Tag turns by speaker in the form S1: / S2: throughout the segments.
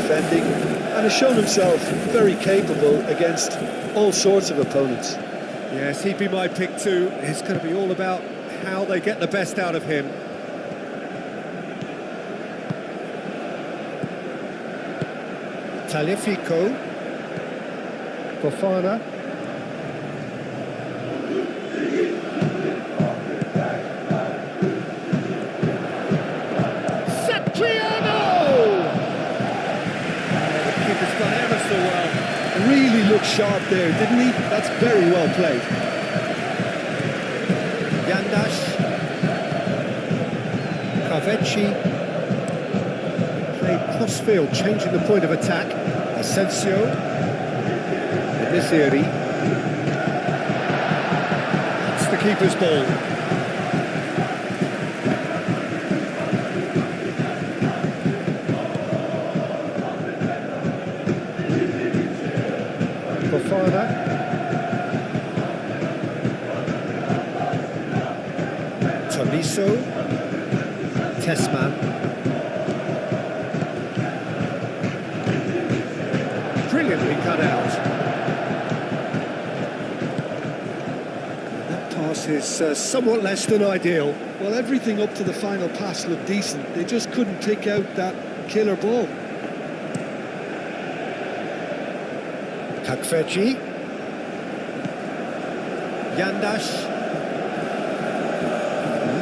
S1: defending and has shown himself very capable against all sorts of opponents.
S2: Yes, he'd be my pick too. It's going to be all about how they get the best out of him. Talifico. Fofana.
S1: Really looked sharp there, didn't he? That's very well played.
S2: Yandash. Carvecci. Played cross-field, changing the point of attack. Asensio. Nisiri. That's the keeper's ball. Fofana. Tolisso. Tessman. Brilliantly cut out. That pass is somewhat less than ideal.
S1: Well, everything up to the final pass looked decent. They just couldn't pick out that killer ball.
S2: Takfeci. Yandash.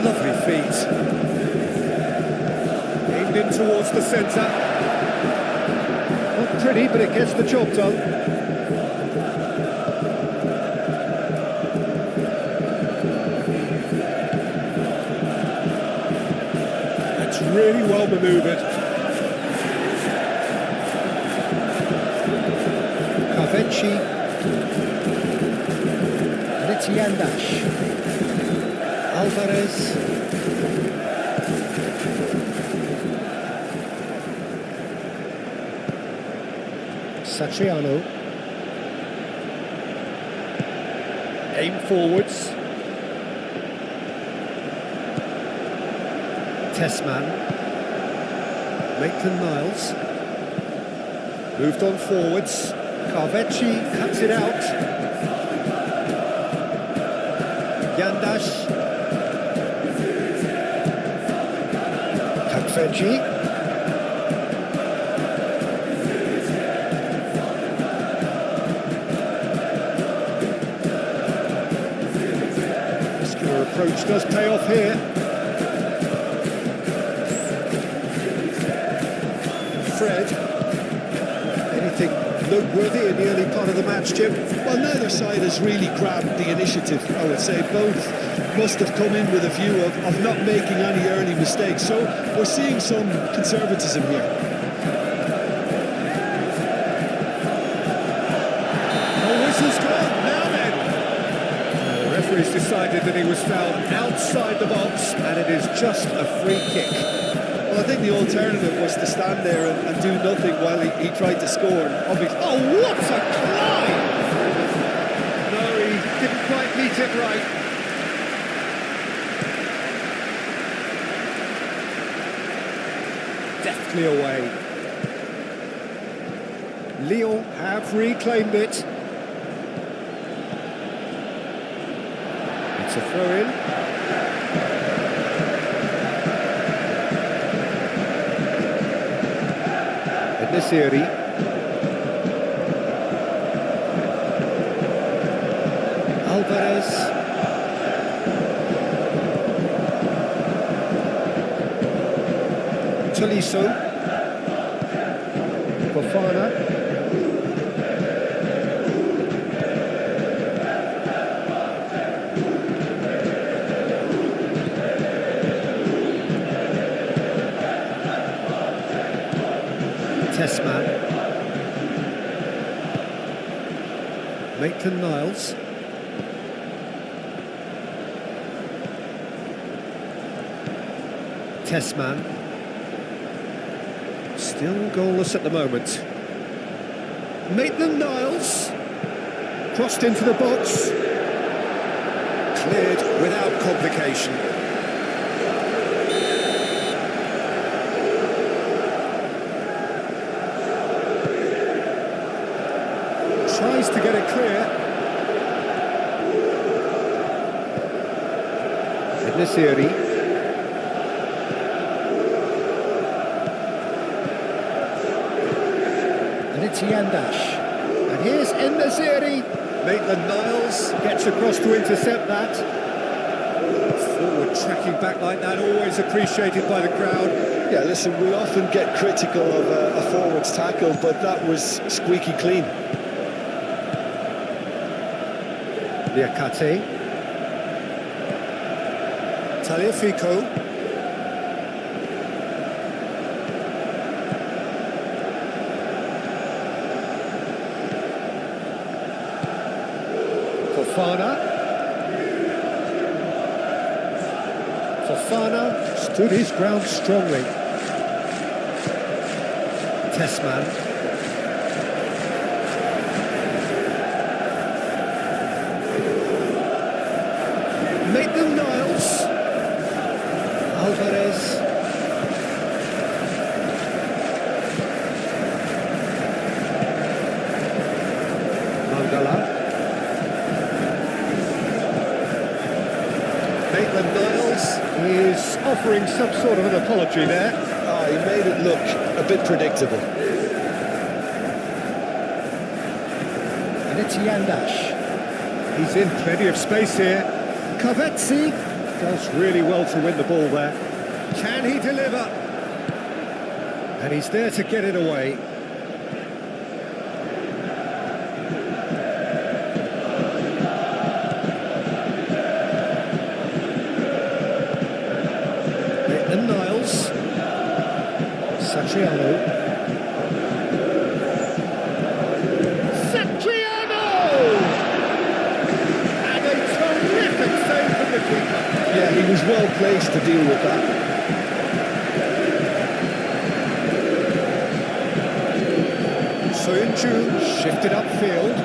S2: Lovely feet. Aimed in towards the centre. Not pretty, but it gets the job done. That's really well manoeuvred. Carvecci. Yandash. Alvarez. Satriano. Aim forwards. Tessman. Maitland-Niles. Moved on forwards. Carvecci cuts it out. Yandash. Takfeci. Muscular approach does pay off here. Fred. Anything noteworthy in the early part of the match, Jim?
S1: Well, neither side has really grabbed the initiative, I would say. Both must have come in with a view of not making any early mistakes. So we're seeing some conservatism here.
S2: Oh, whistle's gone. Now then. The referee's decided that he was fouled outside the box, and it is just a free kick.
S1: Well, I think the alternative was to stand there and do nothing while he tried to score. Obviously,
S2: oh, what a climb! No, he didn't quite meet it right. Deftly away. Lyon have reclaimed it. It's a throw-in. Nisiri. Alvarez. Tolisso. Fofana. Tessman. Maitland-Niles. Tessman. Still goalless at the moment. Maitland-Niles. Crossed into the box. Cleared without complication. Tries to get it clear. Nesiri. And it's Yandash. And here's Nesiri. Maitland-Niles gets across to intercept that. Forward tracking back like that, always appreciated by the crowd.
S1: Yeah, listen, we often get critical of a forward's tackle, but that was squeaky clean.
S2: Liakate. Taliafico. Fofana stood his ground strongly. Tessman. Maitland-Niles. Alvarez. Mangala. Maitland-Niles is offering some sort of an apology there.
S1: Oh, he made it look a bit predictable.
S2: And it's Yandash. He's in plenty of space here. Kavetsi does really well to win the ball there. Can he deliver? And he's there to get it away. Maitland-Niles. Satriano.
S1: Yeah, he was well placed to deal with that.
S2: Soyuncu shifted upfield.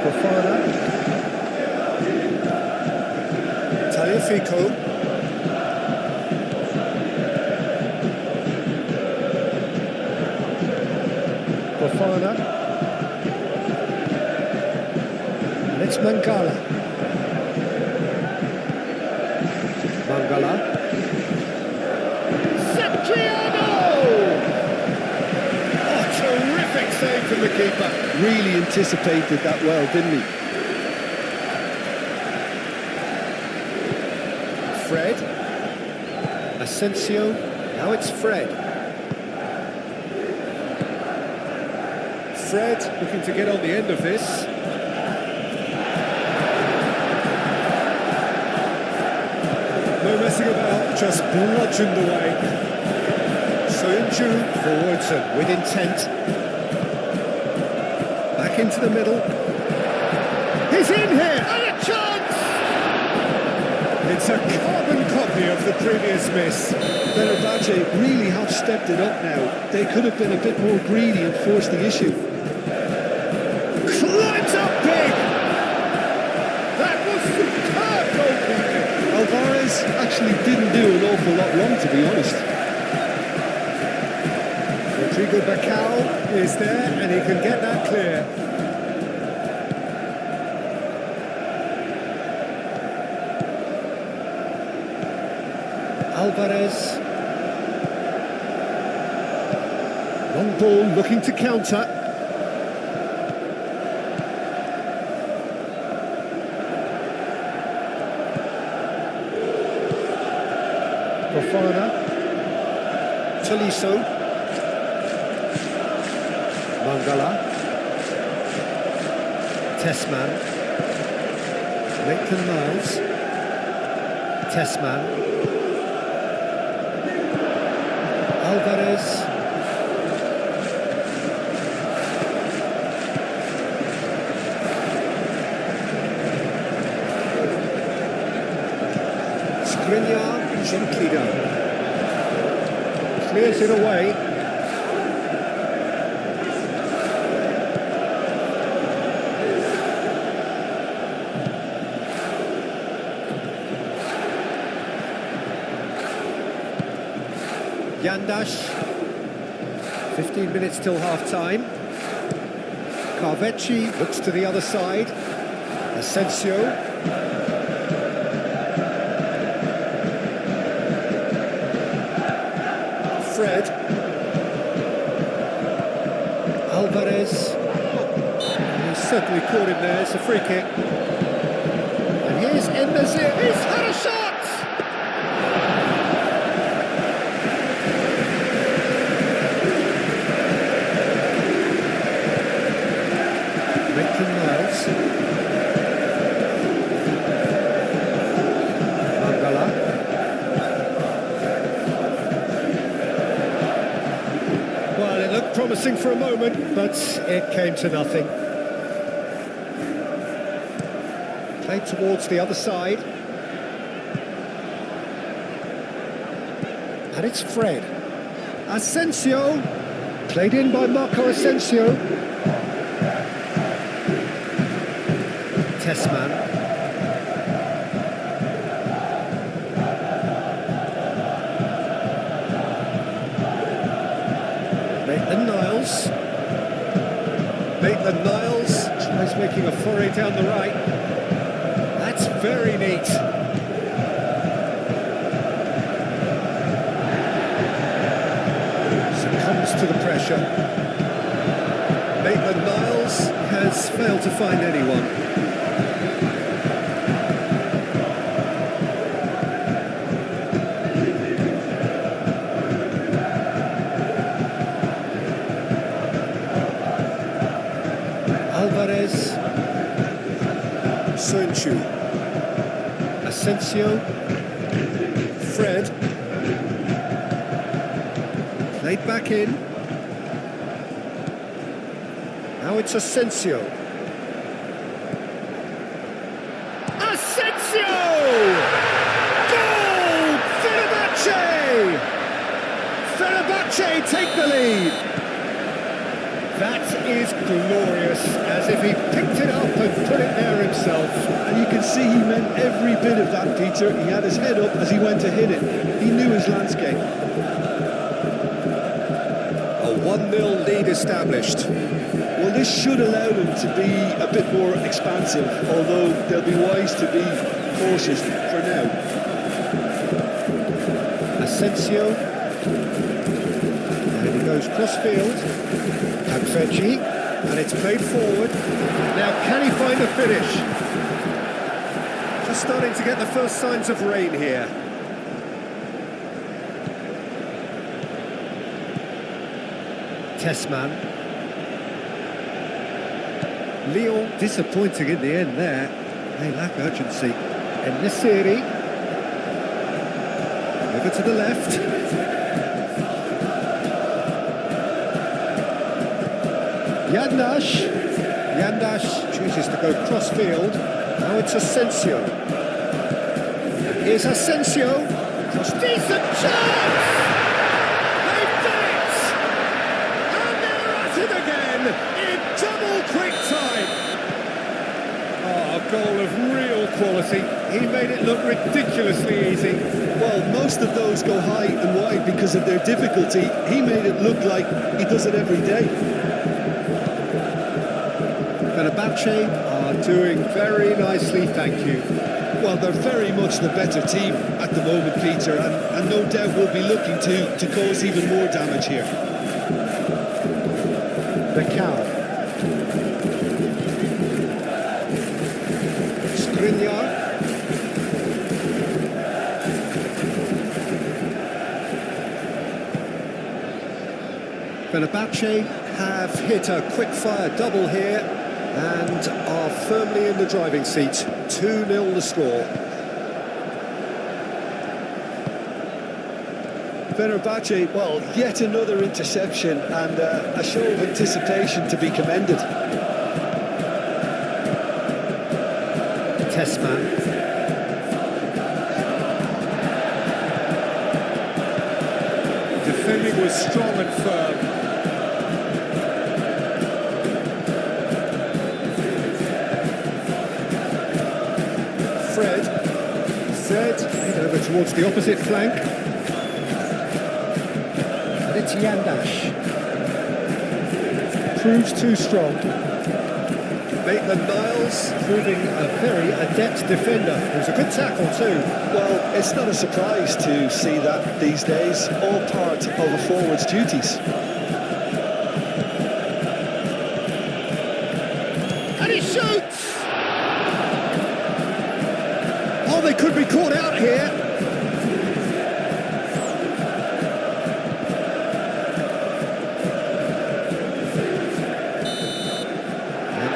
S2: Fofana. Taliafico. Fofana. It's Mangala. Satriano! Oh, terrific save from the keeper.
S1: Really anticipated that well, didn't he?
S2: Fred. Asensio. Now it's Fred. Fred looking to get on the end of this. No messing about, just bludgeoned away. Soyuncu forwards and with intent. Back into the middle. He's in here! And a chance! It's a carbon copy of the previous miss.
S1: Fenerbahce really have stepped it up now. They could have been a bit more greedy and forced the issue.
S2: Climbs up big! That was superb goalkeeping!
S1: Alvarez actually didn't do an awful lot wrong, to be honest.
S2: Rodrigo Bacau is there, and he can get that clear. Alvarez. Long ball looking to counter. Fofana. Tolisso. Mangala. Tessman. Maitland-Niles. Tessman. Alvarez. Skriniar. Junkido. Clears it away. Yandash. 15 minutes till half-time. Carvecchi looks to the other side. Asensio. Fred. Alvarez. He's certainly caught him there. It's a free kick. And here's En-Nesyri. He's had a shot! Miles. Mangala. Well, it looked promising for a moment, but it came to nothing. Played towards the other side. And it's Fred. Asensio. Played in by Marco Asensio. Tessman. Maitland-Niles. Maitland-Niles tries making a foray down the right. That's very neat. Succumbs to the pressure. Maitland-Niles has failed to find anyone. Alvarez. Sonchu. Asensio. Fred. Played back in. Now it's Asensio. Asensio! Goal! Fenerbahce! Fenerbahce take the lead. That is glorious, as if he picked it up and put it there himself.
S1: And you can see he meant every bit of that, Peter. He had his head up as he went to hit it. He knew his landscape.
S2: A 1-0 lead established.
S1: Well, this should allow them to be a bit more expansive, although they'll be wise to be cautious for now.
S2: Asensio. And he goes cross-field. Competition, and it's played forward. Now, can he find a finish? Just starting to get the first signs of rain here. Tessman. Lyon disappointing in the end there. They lack urgency. En-Nesyri. Over to the left. Yandash chooses to go cross-field. Now it's Asensio. Here's Asensio. Decent chance! They've done it! And they're at it again in double quick time. Oh, a goal of real quality. He made it look ridiculously easy.
S1: Well, most of those go high and wide because of their difficulty. He made it look like he does it every day.
S2: Fenerbahce are doing very nicely, thank you.
S1: Well, they're very much the better team at the moment, Peter, and no doubt will be looking to cause even more damage here.
S2: Becao. Skriniar. Fenerbahce have hit a quick-fire double here and are firmly in the driving seat. 2-0 the score.
S1: Fenerbahce, well, yet another interception and a show of anticipation to be commended.
S2: Tessman. Defending was strong and firm. Fred, head over towards the opposite flank. Yandash proves too strong. Maitland-Niles proving a very adept defender. It was a good tackle too.
S1: Well, it's not a surprise to see that these days, all part of a forward's duties.
S2: And he shoots! Oh, they could be caught out here.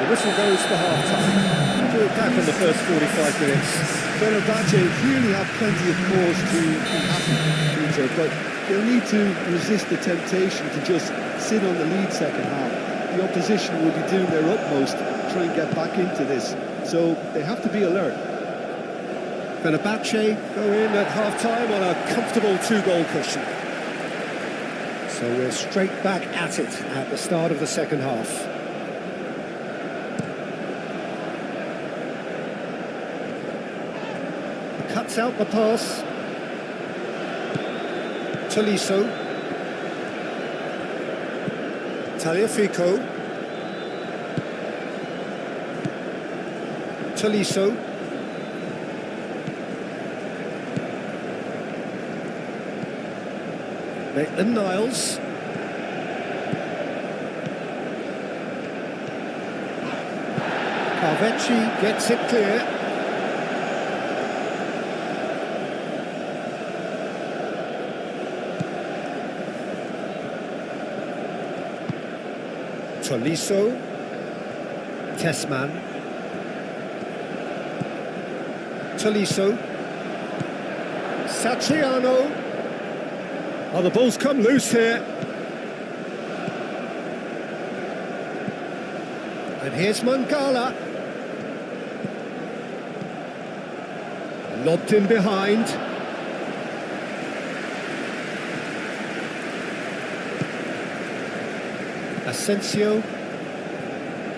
S2: Whistle goes for half-time. We'll back on the first 45 minutes.
S1: Fenerbahce really have plenty of cause to be happy, Peter, but they'll need to resist the temptation to just sit on the lead second half. The opposition will be doing their utmost to try and get back into this, so they have to be alert.
S2: Fenerbahce go in at half-time on a comfortable two-goal cushion. So we're straight back at it at the start of the second half. Cuts out the pass. Tolisso. Tagliafico. Tolisso. Maitland-Niles. Carvecchi gets it clear. Tolisso, Tessman, Tolisso, Satriano. Oh, the ball's come loose here. And here's Mangala. Lobbed in behind. Asensio,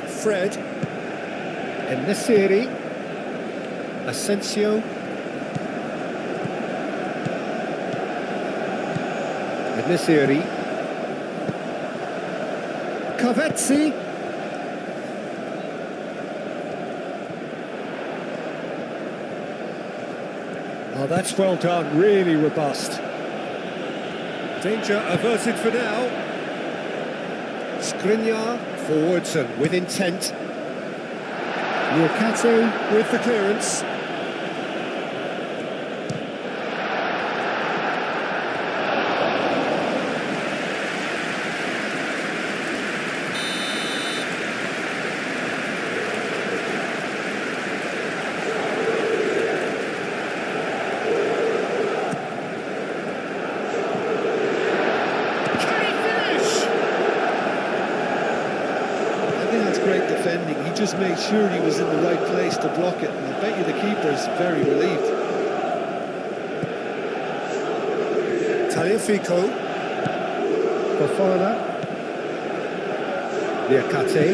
S2: Fred, En-Nesyri, Asensio, En-Nesyri, Covetti, oh, that's well done, really robust. Danger averted for now. Skriniar forwards and with intent. Liakate with the clearance.
S1: He just made sure he was in the right place to block it, and I bet you the keeper's very relieved.
S2: Tagliafico, Fofana, Liakate.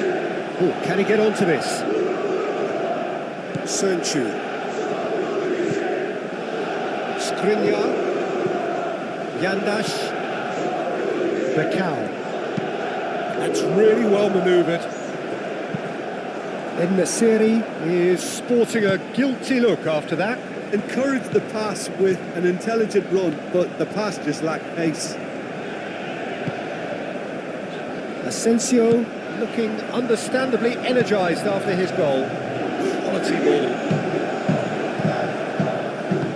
S2: Oh, can he get onto this? Sönchu, Skriniar, Yandash, Becao. That's really well manoeuvred. En-Nesyri is sporting a guilty look after that.
S1: Encouraged the pass with an intelligent run, but the pass just lacked pace.
S2: Asensio looking understandably energised after his goal. Quality ball.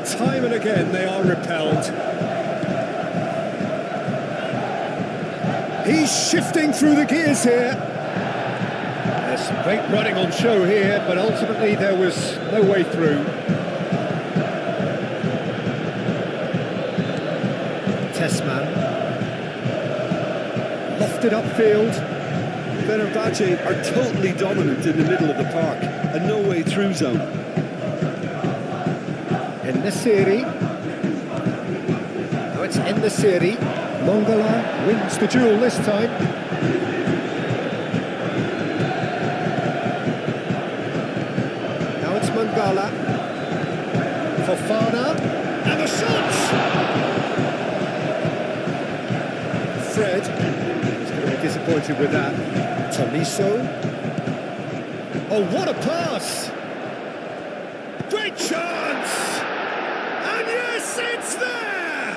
S2: Time and again they are repelled. He's shifting through the gears here. There's some great running on show here, but ultimately there was no way through. Tessman. Lofted upfield.
S1: Fenerbahce are totally dominant in the middle of the park, a no-way through zone.
S2: En-Nesyri. Now it's En-Nesyri. Mangala wins the duel this time. Mangala, Fofana, and the shot! disappointed with that. Tolisso. Oh, what a pass! Great chance! And yes, it's there!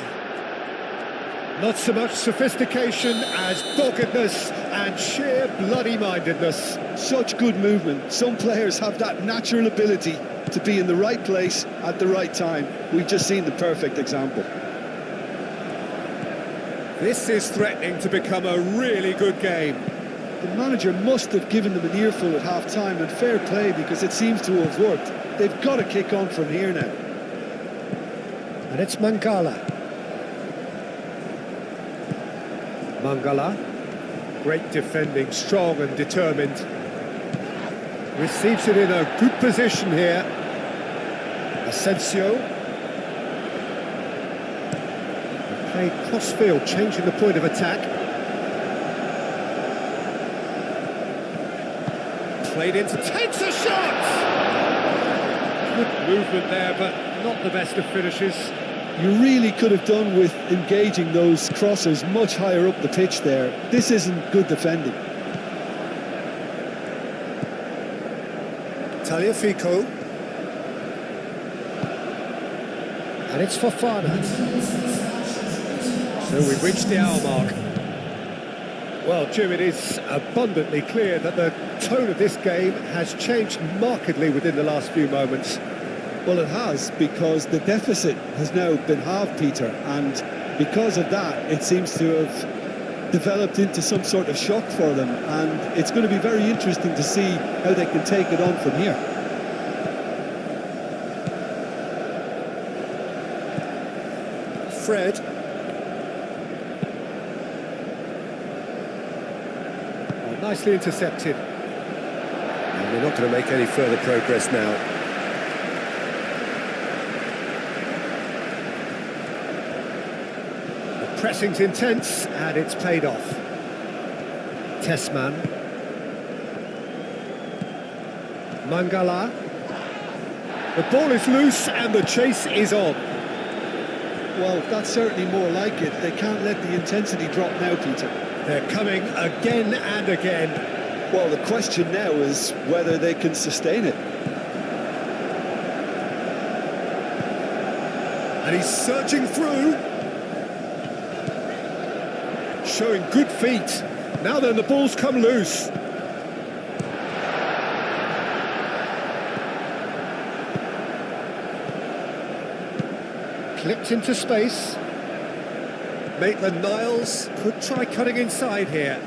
S2: Not so much sophistication as doggedness and sheer bloody-mindedness.
S1: Such good movement. Some players have that natural ability to be in the right place at the right time. We've just seen the perfect example.
S2: This is threatening to become a really good game.
S1: The manager must have given them an earful at half-time, and fair play, because it seems to have worked. They've got to kick on from here now.
S2: And it's Mangala. Mangala. Great defending, strong and determined. Receives it in a good position here. Asensio. Played cross-field, changing the point of attack. Played into, takes a shot! Good movement there, but not the best of finishes.
S1: You really could have done with engaging those crossers much higher up the pitch there. This isn't good defending.
S2: Tagliafico. And it's Fofana. So we've reached the hour mark. Well, Jim, it is abundantly clear that the tone of this game has changed markedly within the last few moments.
S1: Well, it has, because the deficit has now been halved, Peter, and because of that, it seems to have developed into some sort of shock for them, and it's going to be very interesting to see how they can take it on from here.
S2: Fred. Oh, nicely intercepted. And we're not going to make any further progress now. The pressing's intense, and it's paid off. Tessman. Mangala. The ball is loose, and the chase is on.
S1: Well, that's certainly more like it. They can't let the intensity drop now, Peter.
S2: They're coming again and again.
S1: Well, the question now is whether they can sustain it.
S2: And he's surging through. Showing good feet. Now then, the ball's come loose. Clipped into space. Maitland-Niles could try cutting inside here.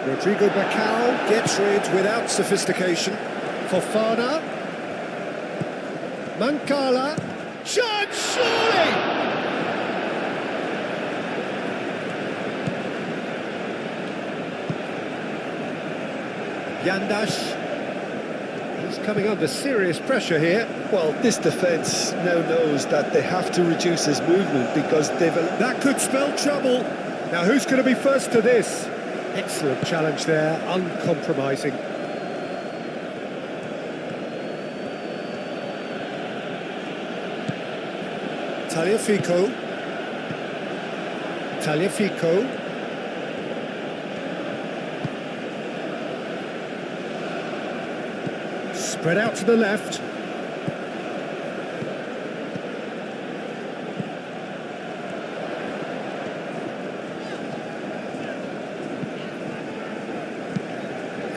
S2: Rodrigo Bacau gets rid without sophistication. Fofana. Mancala. Shot, surely! Yandash. He's coming under serious pressure here.
S1: Well, this defence now knows that they have to reduce his movement because they've...
S2: That could spell trouble. Now, who's going to be first to this? Excellent challenge there, uncompromising. Tagliafico. Tagliafico. Spread out to the left.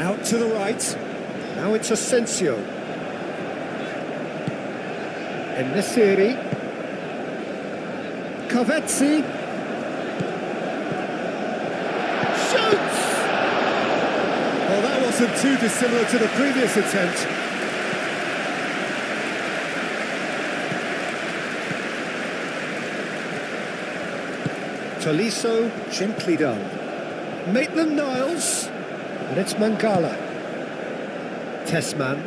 S2: Out to the right. Now it's Asensio. En-Nesyri. Covetti. Shoots! Well, that wasn't too dissimilar to the previous attempt. Tolisso, gently done. Maitland-Niles. And it's Mangala. Tessman.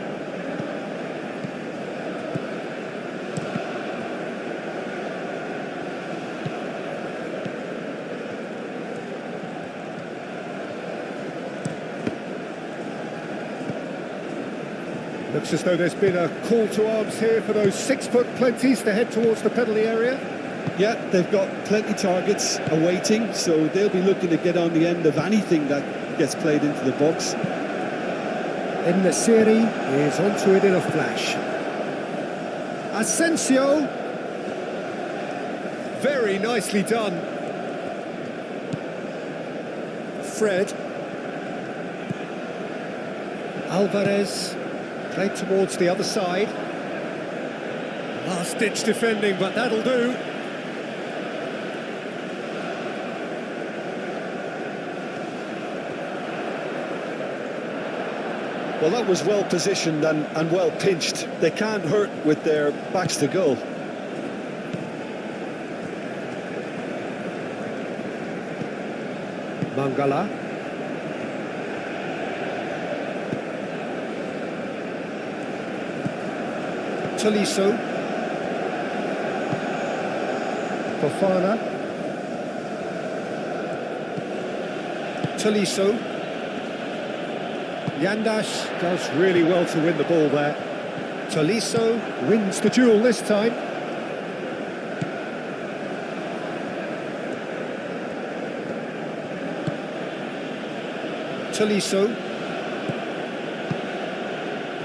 S2: Looks as though there's been a call to arms here for those 6-foot plenties to head towards the penalty area.
S1: Yeah, they've got plenty targets awaiting, so they'll be looking to get on the end of anything that gets played into the box.
S2: In the series, is onto it in a flash. Asensio. Very nicely done. Fred. Alvarez. Played towards the other side. Last-ditch defending, but that'll do.
S1: Well, that was well positioned and well pinched. They can't hurt with their backs to goal.
S2: Mangala. Tolisso. Fofana. Tolisso. Yandash does really well to win the ball there. Tolisso wins the duel this time. Tolisso.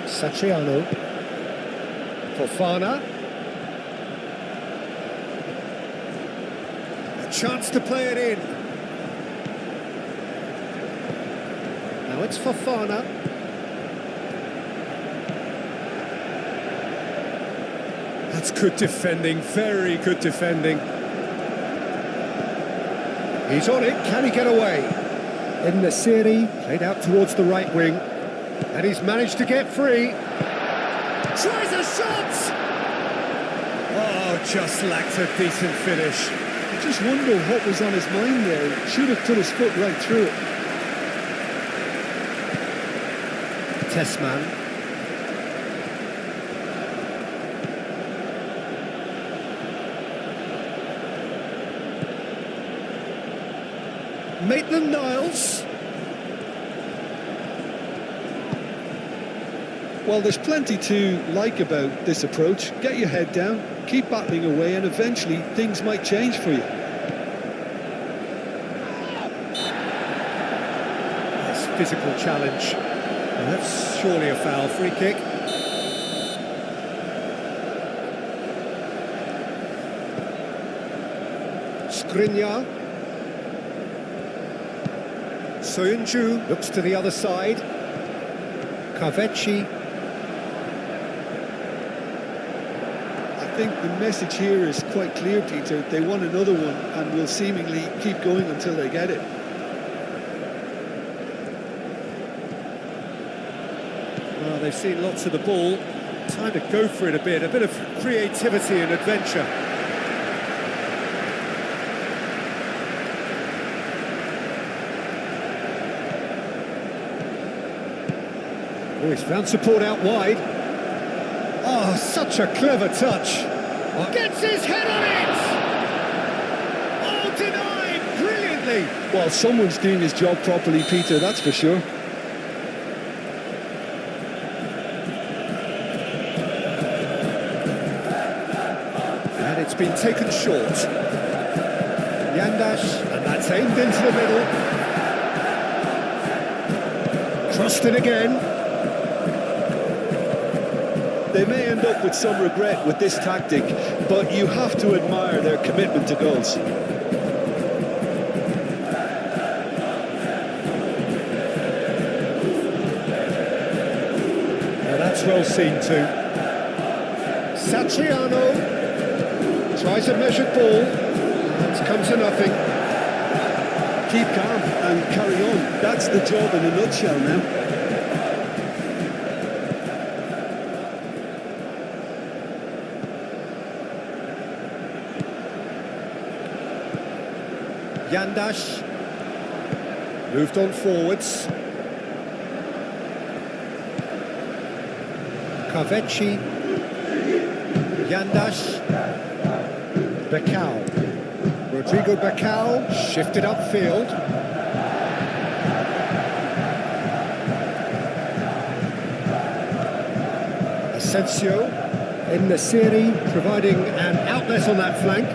S2: Satriano. Fofana. A chance to play it in. Now it's Fofana. That's good defending, very good defending. He's on it, can he get away? In the series, played out towards the right wing. And he's managed to get free. Tries a shot! Oh, just lacked a decent finish.
S1: I just wonder what was on his mind there. He should have put his foot right through it.
S2: Tessman. Maitland-Niles.
S1: Well, there's plenty to like about this approach. Get your head down, keep battling away, and eventually things might change for you.
S2: Nice physical challenge. Well, that's surely a foul. Free kick. Skriniar. Soyuncu looks to the other side. Kaveci.
S1: I think the message here is quite clear, Peter. They want another one and will seemingly keep going until they get it.
S2: Well, they've seen lots of the ball. Time to go for it a bit of creativity and adventure. Oh, he's found support out wide. Oh, such a clever touch. Oh, gets his head on it! Oh, denied brilliantly.
S1: Well, someone's doing his job properly, Peter, that's for sure.
S2: And it's been taken short. Yandash, and that's aimed into the middle. Crossed it again.
S1: They may end up with some regret with this tactic, but you have to admire their commitment to goals.
S2: Now that's well seen too. Satriano tries a measured ball. It's come to nothing.
S1: Keep calm and carry on. That's the job in a nutshell now.
S2: Yandash moved on forwards. Kaveci. Yandash. Becao. Rodrigo Becao shifted upfield. Asensio in the series, providing an outlet on that flank.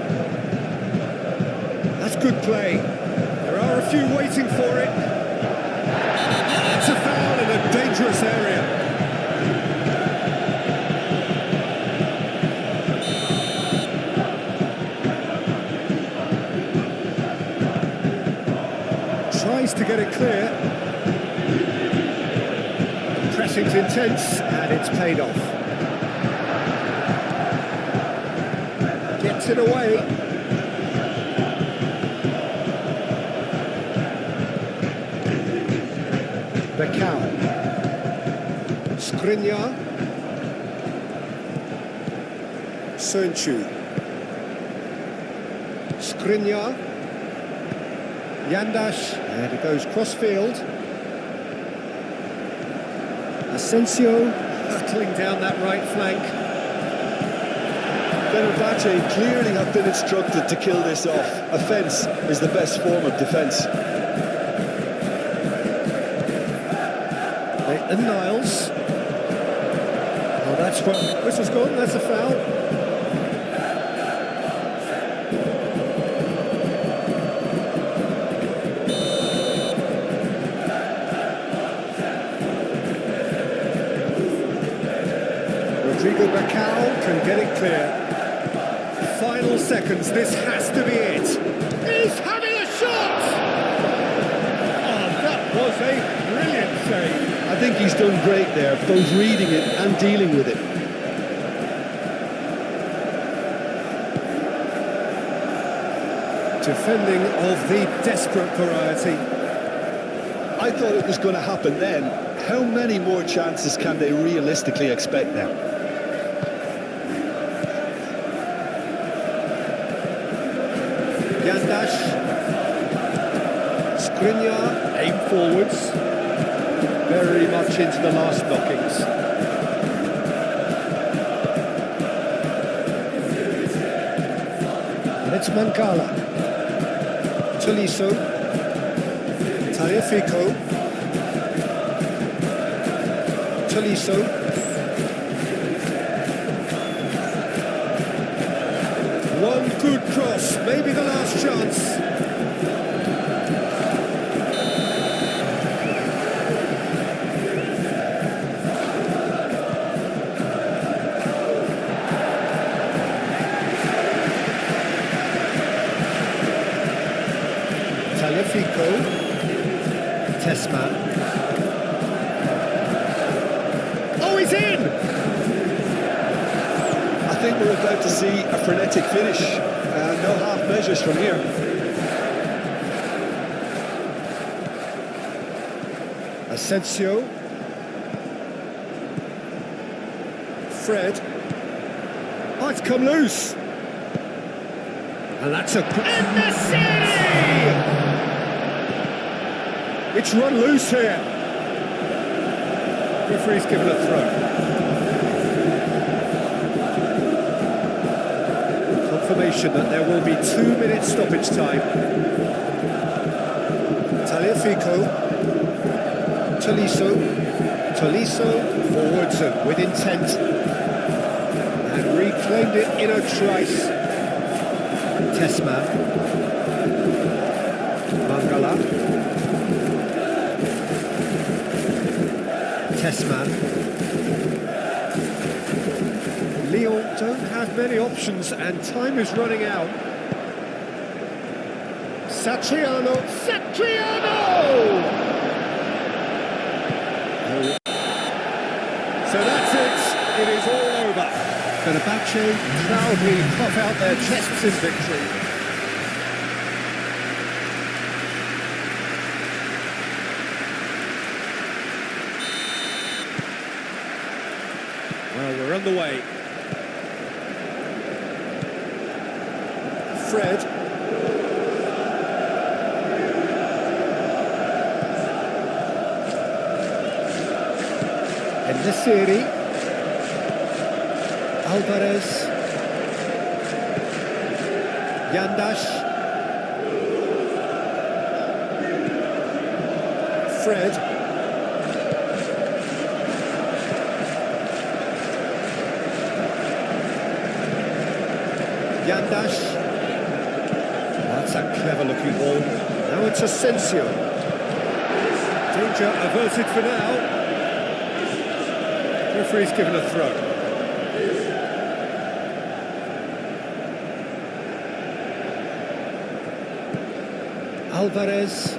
S2: good play. There are a few waiting for it. It's a foul in a dangerous area. Tries to get it clear. Pressing's intense, and it's paid off. Gets it away. Becao. Skriniar. Sönchu. Skriniar. Yandash, and it goes cross-field. Asensio, hurtling down that right flank.
S1: Fenerbahce clearly have been instructed to kill this off. Offence is the best form of defence.
S2: And Niles. Oh, that's what... Whistle's gone, that's a foul. Rodrigo Becao can get it clear. Final seconds, this has to be it. He's having a shot! Oh, that was a brilliant save.
S1: I think he's done great there, both reading it and dealing with it.
S2: Defending of the desperate variety.
S1: I thought it was going to happen then. How many more chances can they realistically expect now?
S2: Yandash. Skriniar, aim forwards. Very much into the last knockings. And it's Mancala. Tolisso. Tagliafico. Tolisso. One good cross, maybe the last chance. Tagliafico. Tessman. Oh, he's in!
S1: I think we're about to see a frenetic finish. No half measures from here.
S2: Asensio. Fred. Oh, it's come loose. And that's a... It's run loose here. Referee's given a throw. Confirmation that there will be 2-minute stoppage time. Tagliafico. Tolisso forwards and with intent. And reclaimed it in a trice. Tessman. Mangala. Tessman. Lyon don't have many options and time is running out. Satriano! So that's it. It is all over. Fenerbahce proudly puff out their chests in victory. Well, we're underway. Fred. En-Nesyri. Alvarez. Yandash. Fred. Yandash. That's That's a clever-looking ball. Now it's Asensio. Danger averted for now. Referee's given a throw. Alvarez.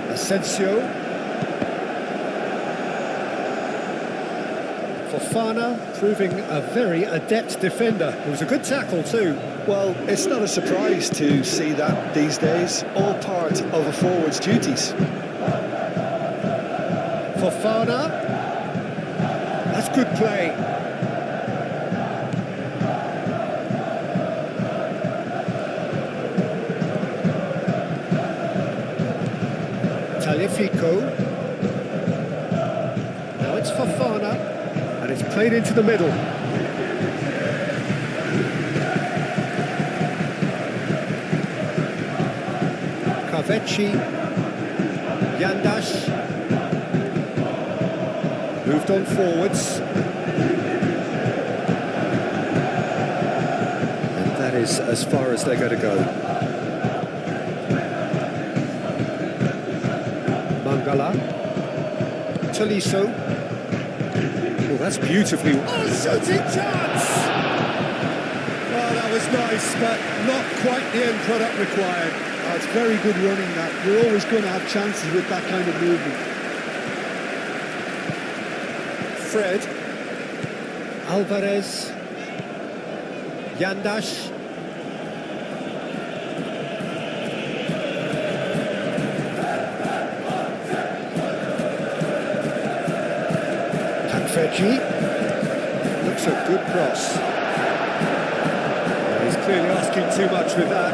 S2: Asensio. Fofana, proving a very adept defender. It was a good tackle too.
S1: Well, it's not a surprise to see that these days, all part of a forward's duties.
S2: Fofana. That's good play. Tagliafico. Now it's Fofana. And it's played into the middle. Kavecchi. Yandash. Moved on forwards. And that is as far as they're going to go. Mangala. Tolisso. Oh, that's beautifully... Oh, shooting chance! Well, that was nice, but not quite the end product required.
S1: Oh, it's very good running that. You're always going to have chances with that kind of movement.
S2: Fred. Alvarez. Yandash. Takfechi. Looks a good cross. He's clearly asking too much with that.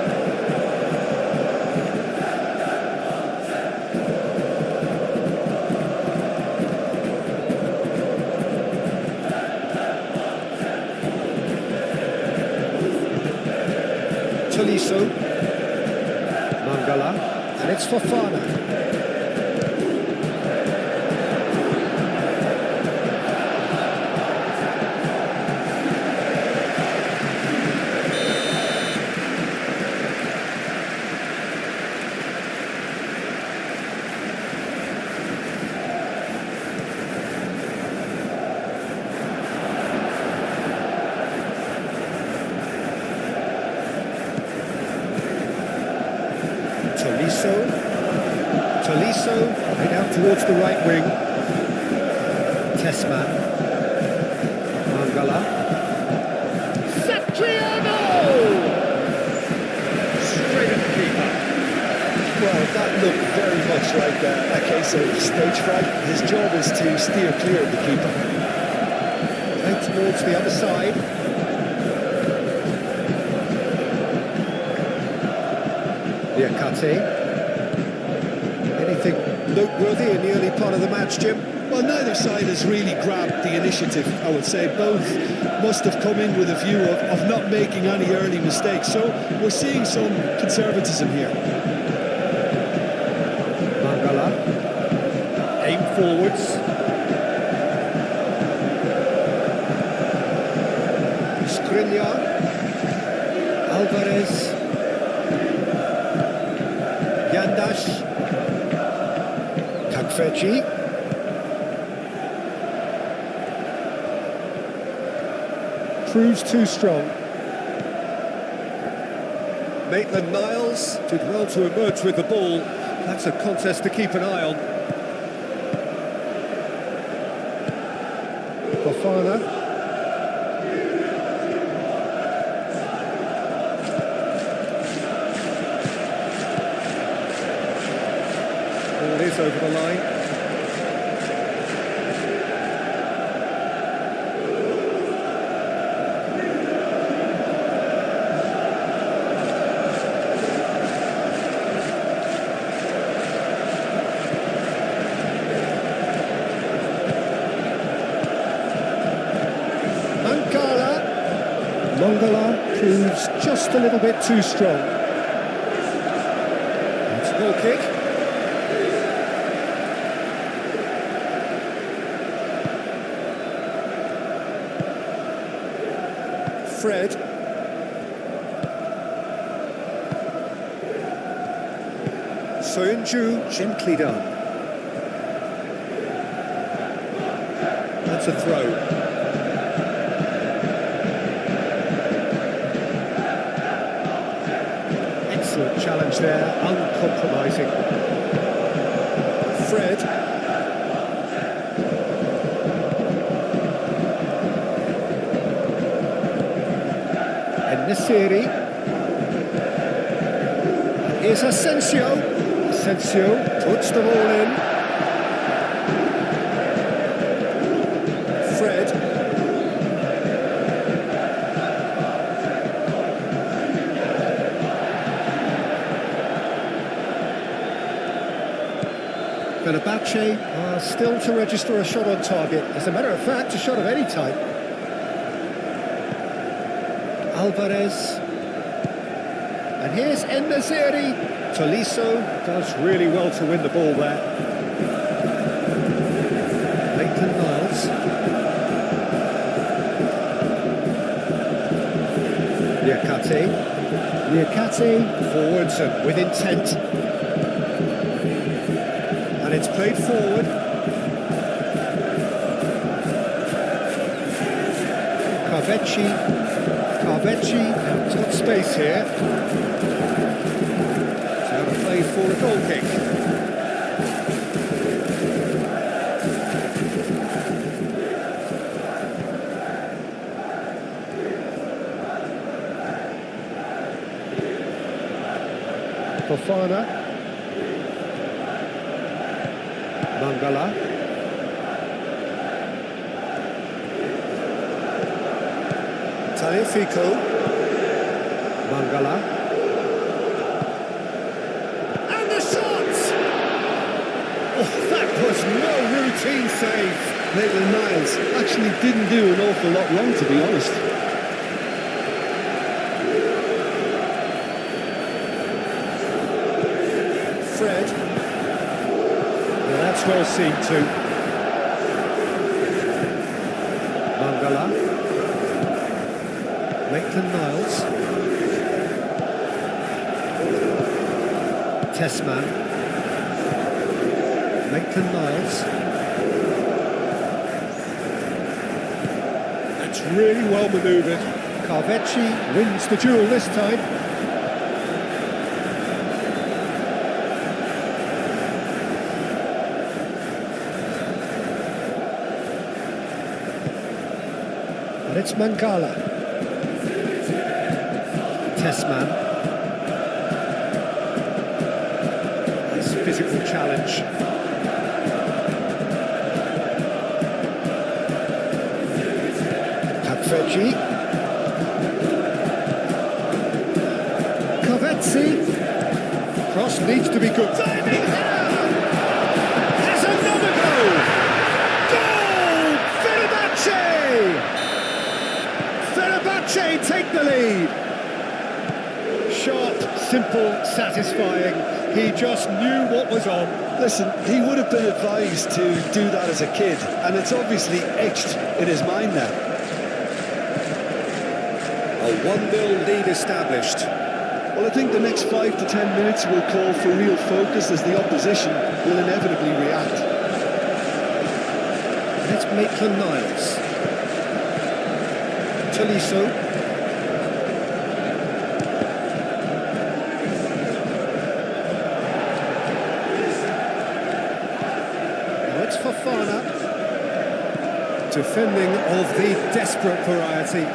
S2: Tolisso. Mangala. And it's Fofana. Tolisso, right out towards the right wing. Tessman. Mangala. Satriano! Straight at the keeper.
S1: Well, that looked very much like a case of stage fright. His job is to steer clear of the keeper.
S2: Right towards the other side. Diakate. Anything noteworthy in the early part of the match, Jim?
S1: Well, neither side has really grabbed the initiative, I would say. Both must have come in with a view of not making any early mistakes. So we're seeing some conservatism here.
S2: Mangala. Aim forwards. Skriniar. Alvarez. Yandash. Takfechi. Proves too strong. Maitland-Niles did well to emerge with the ball. That's a contest to keep an eye on. Fofana. Ball is over the line. Mangala proves just a little bit too strong. It's a goal kick. Fred. Soyuncu, gently done. That's a throw. Excellent challenge there, uncompromising. Fred. En-Nesyri. Here's Asensio. Asensio puts the ball in. Fred. Fenerbahce are still to register a shot on target. As a matter of fact, a shot of any type. Alvarez. And here's En-Nesyri. Tolisso does really well to win the ball there. Maitland-Niles. Niakate forwards and with intent. And it's played forward. Carvecci has got space here. So out of play for a goal kick. Fofana. Mangala. Tagliafico. Mangala. And the shot! Oh, that was no routine save.
S1: Maitland-Niles actually didn't do an awful lot wrong, to be honest.
S2: Fred. Yeah, that's well seen too. Mangala. Maitland-Niles. Tessman. Maitland-Niles. That's really well manoeuvred. Carvecci wins the duel this time. And it's Mangala. Tessman. Nice physical challenge. Carvecci. Cross needs to be good. Diving header! There's another goal! Goal! Fenerbahce take the lead. Sharp, simple, satisfying. He just knew what was on.
S1: Listen, he would have been advised to do that as a kid, and it's obviously etched in his mind now.
S2: A 1-0 lead established.
S1: Well, I think the next 5 to 10 minutes will call for real focus as the opposition will inevitably react.
S2: Let's Maitland-Niles. Tolisso. Now it's Fofana. Defending of the desperate variety.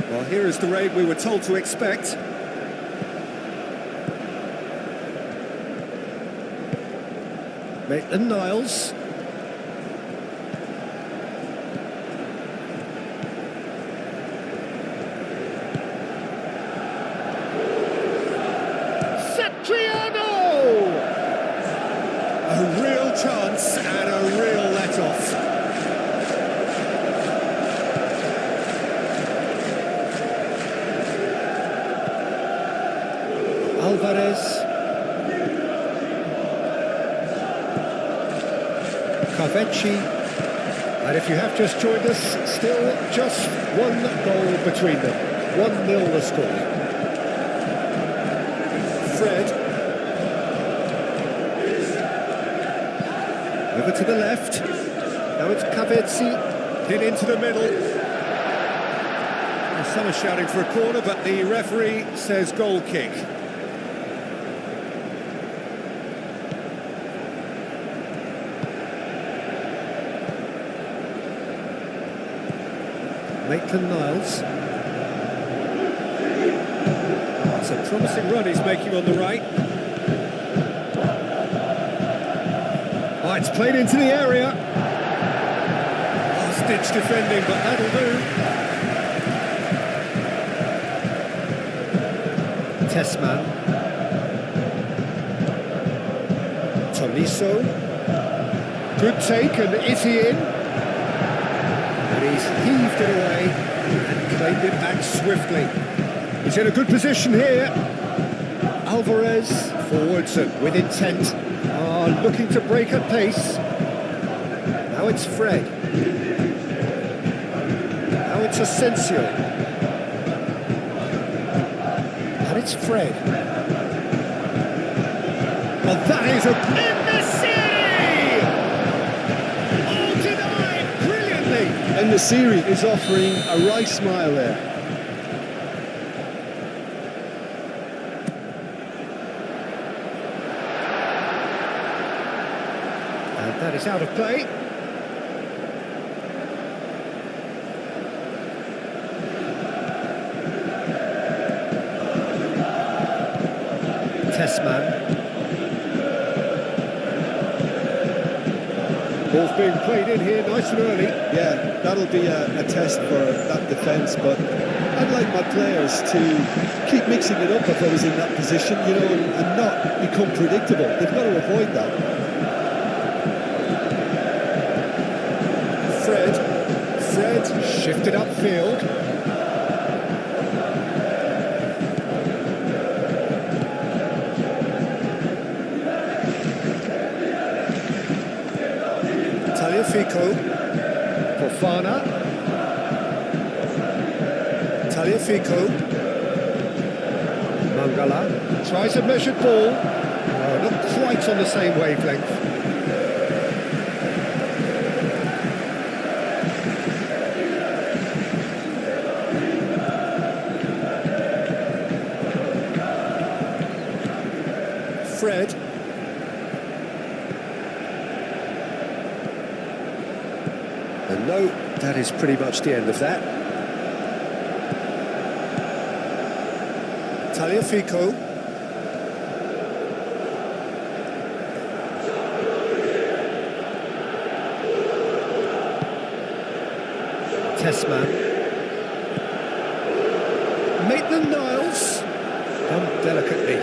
S2: Well, here is the raid we were told to expect. Maitland-Niles. Satriano! A real chance and a real let-off. Alvarez. Carvecci. And if you have just joined us, still just one goal between them. 1-0 the score. Fred. Over to the left. Now it's Covetti. Hit into the middle. Well, some are shouting for a corner, but the referee says goal kick. Maitland-Niles. That's a promising run he's making on the right. Oh, it's played into the area. Oh, stitch defending, but that'll do. Tessman. Tolisso. Good take, and is he in? And he's heaved it away and claimed it back swiftly. He's in a good position here. Alvarez forwards and with intent. Looking to break at pace. Now it's Fred. Now it's Asensio. And it's Fred. Well, that is a... In the city! All denied brilliantly.
S1: And the series is offering a right smile there.
S2: That is out of play. Tessman. Ball's being played in here nice and early.
S1: Yeah, that'll be a test for that defence, but I'd like my players to keep mixing it up if I was in that position, you know, and not become predictable. They've got to avoid that.
S2: Fred shifted upfield. Tagliafico. Fofana. Tagliafico. Mangala. Tries a measured ball. Not quite on the same wavelength. Fred. And no, that is pretty much the end of that. Tagliafico. Tessman. Maitland-Niles. Done delicately.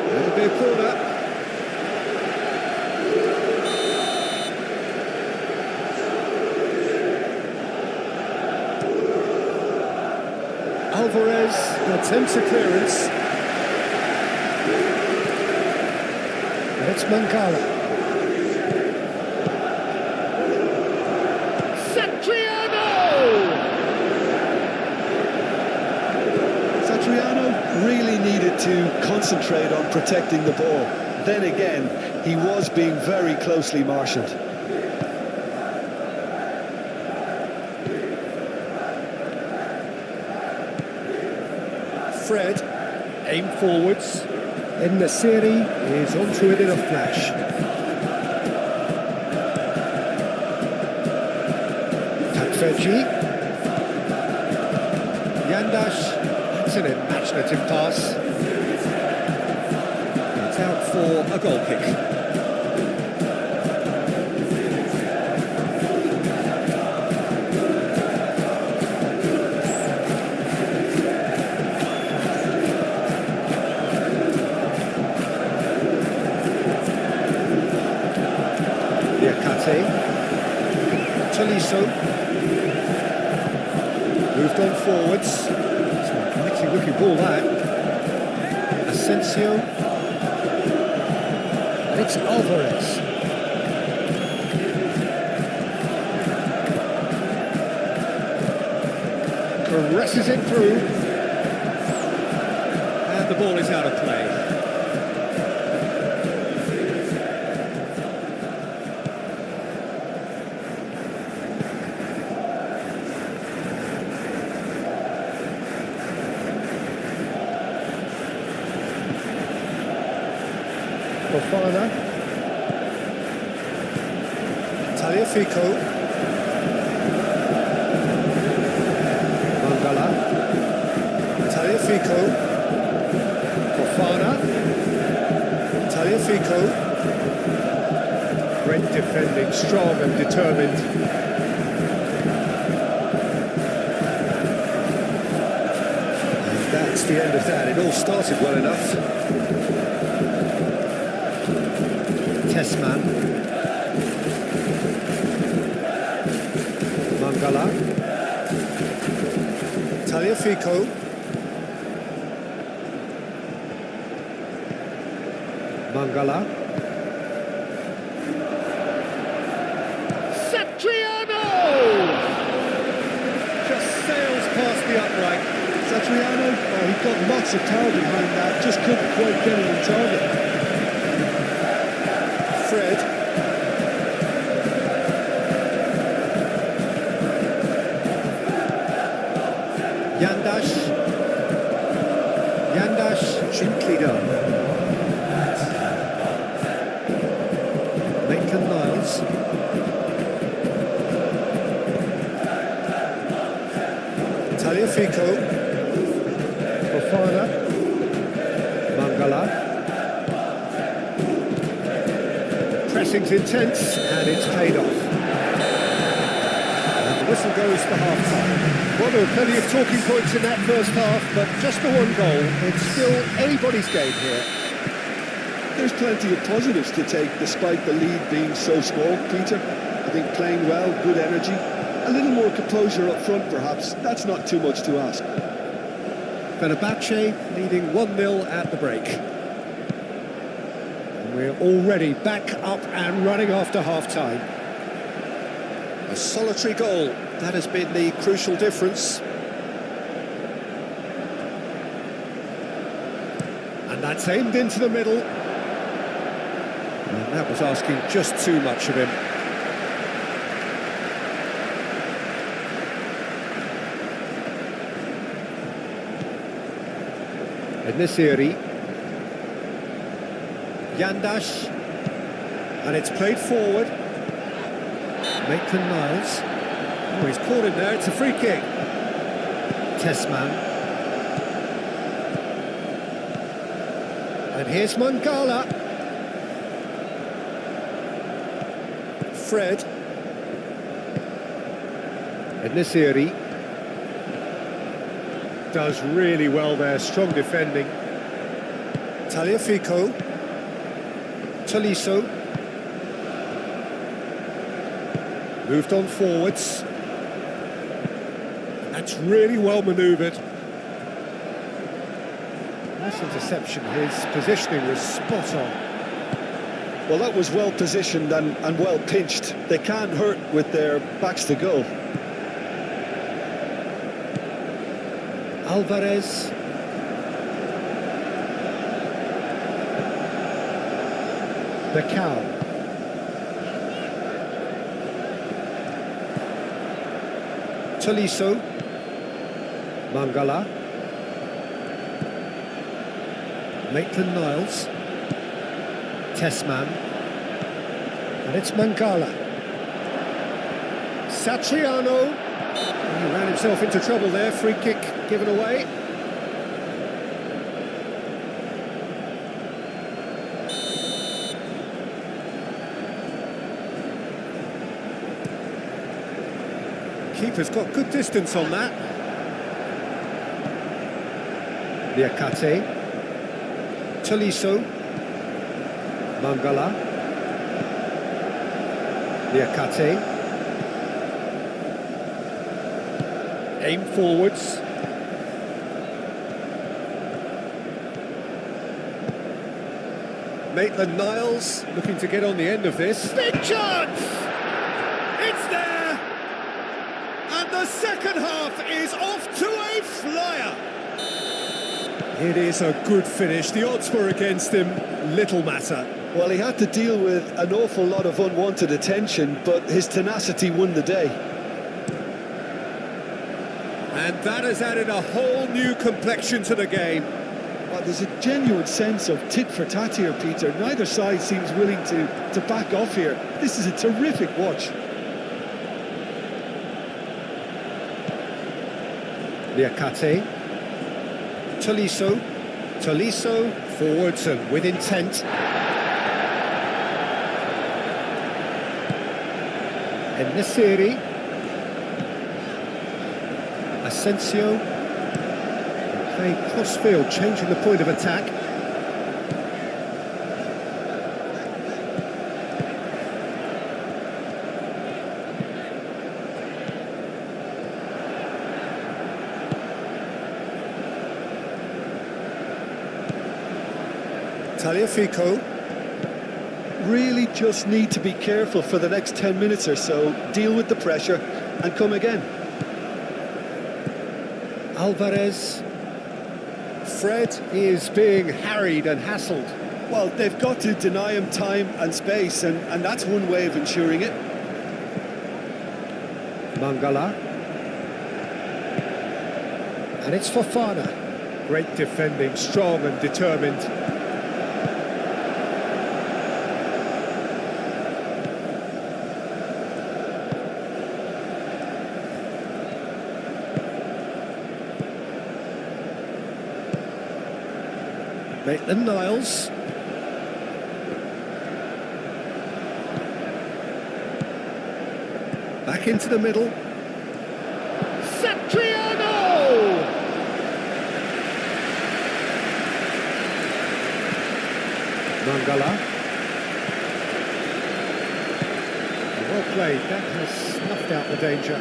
S2: That'll be a corner. Alvarez attempts a clearance. And it's Mangala.
S1: Satriano really needed to concentrate on protecting the ball. Then again, he was being very closely marshalled.
S2: Fred, aim forwards. In the series is onto it in a flash. Takveji. Yandash. That's an imaginative pass. It's out for a goal kick. Tolisso moved on forwards. It's a mighty looking ball that. Asensio. And it's Alvarez. Caresses it through. And the ball is out of play. Fofana. Taliafico. Mangala. Taliafico. Fofana. Taliafico. Great defending, strong and determined. And that's the end of that. It all started well enough. Tessman. Mangala. Taliafico. Mangala. Satriano! Just sails past the upright.
S1: Satriano, he got lots of power behind that, just couldn't quite get it on target.
S2: Fred. Yandash. Yandash, gently done. Maitland-Niles. Taliafico. Fofana. Mangala. Pressing's intense and it's paid off. And the whistle goes for half-time. Well, there were plenty of talking points in that first half, but just the one goal. It's still anybody's game here.
S1: There's plenty of positives to take despite the lead being so small, Peter. I think playing well, good energy, a little more composure up front perhaps. That's not too much to ask.
S2: Fenerbahce leading 1-0 at the break. And we're already back up and running after half-time. A solitary goal, that has been the crucial difference. And that's aimed into the middle. And that was asking just too much of him. Nesiri. Yandash. And it's played forward. Maitland-Niles. Oh, he's caught him there, it's a free kick. Tessman. And here's Mangala. Fred. Nesiri. Does really well there, strong defending. Taliafico. Tolisso. Moved on forwards. That's really well manoeuvred. Nice interception, his positioning was spot on.
S1: Well, that was well positioned and well pinched. They can't hurt with their backs to goal.
S2: Alvarez. Becao. Tolisso. Mangala. Maitland-Niles. Tessman. And it's Mangala. Satriano. He ran himself into trouble there, free kick given away. Keeper's got good distance on that. Liakate. Tolisso. Mangala. Liakate. Aim forwards. Maitland-Niles looking to get on the end of this. Big chance! It's there! And the second half is off to a flyer! It is a good finish. The odds were against him. Little matter.
S1: Well, he had to deal with an awful lot of unwanted attention, but his tenacity won the day.
S2: And that has added a whole new complexion to the game.
S1: Well, There's a genuine sense of tit for tat here, Peter. Neither side seems willing to back off here. This is a terrific watch.
S2: Liakate. Tolisso, forwards and with intent. En-Nesyri. Asensio. Playing cross-field, changing the point of attack. Tagliafico.
S1: Really just need to be careful for the next 10 minutes or so, deal with the pressure and come again.
S2: Alvarez. Fred is being harried and hassled.
S1: Well, they've got to deny him time and space, and that's one way of ensuring it.
S2: Mangala. And it's Fofana. Great defending, strong and determined. Maitland-Niles. Back into the middle. Satriano! Mangala. Well played, that has snuffed out the danger.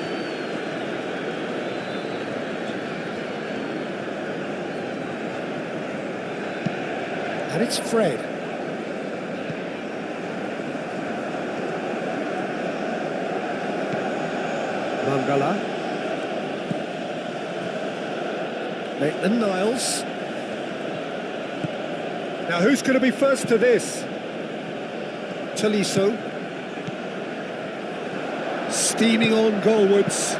S2: And it's Fred. Mangala. Maitland-Niles. Now who's going to be first to this? Tolisso. Steaming on goalwards.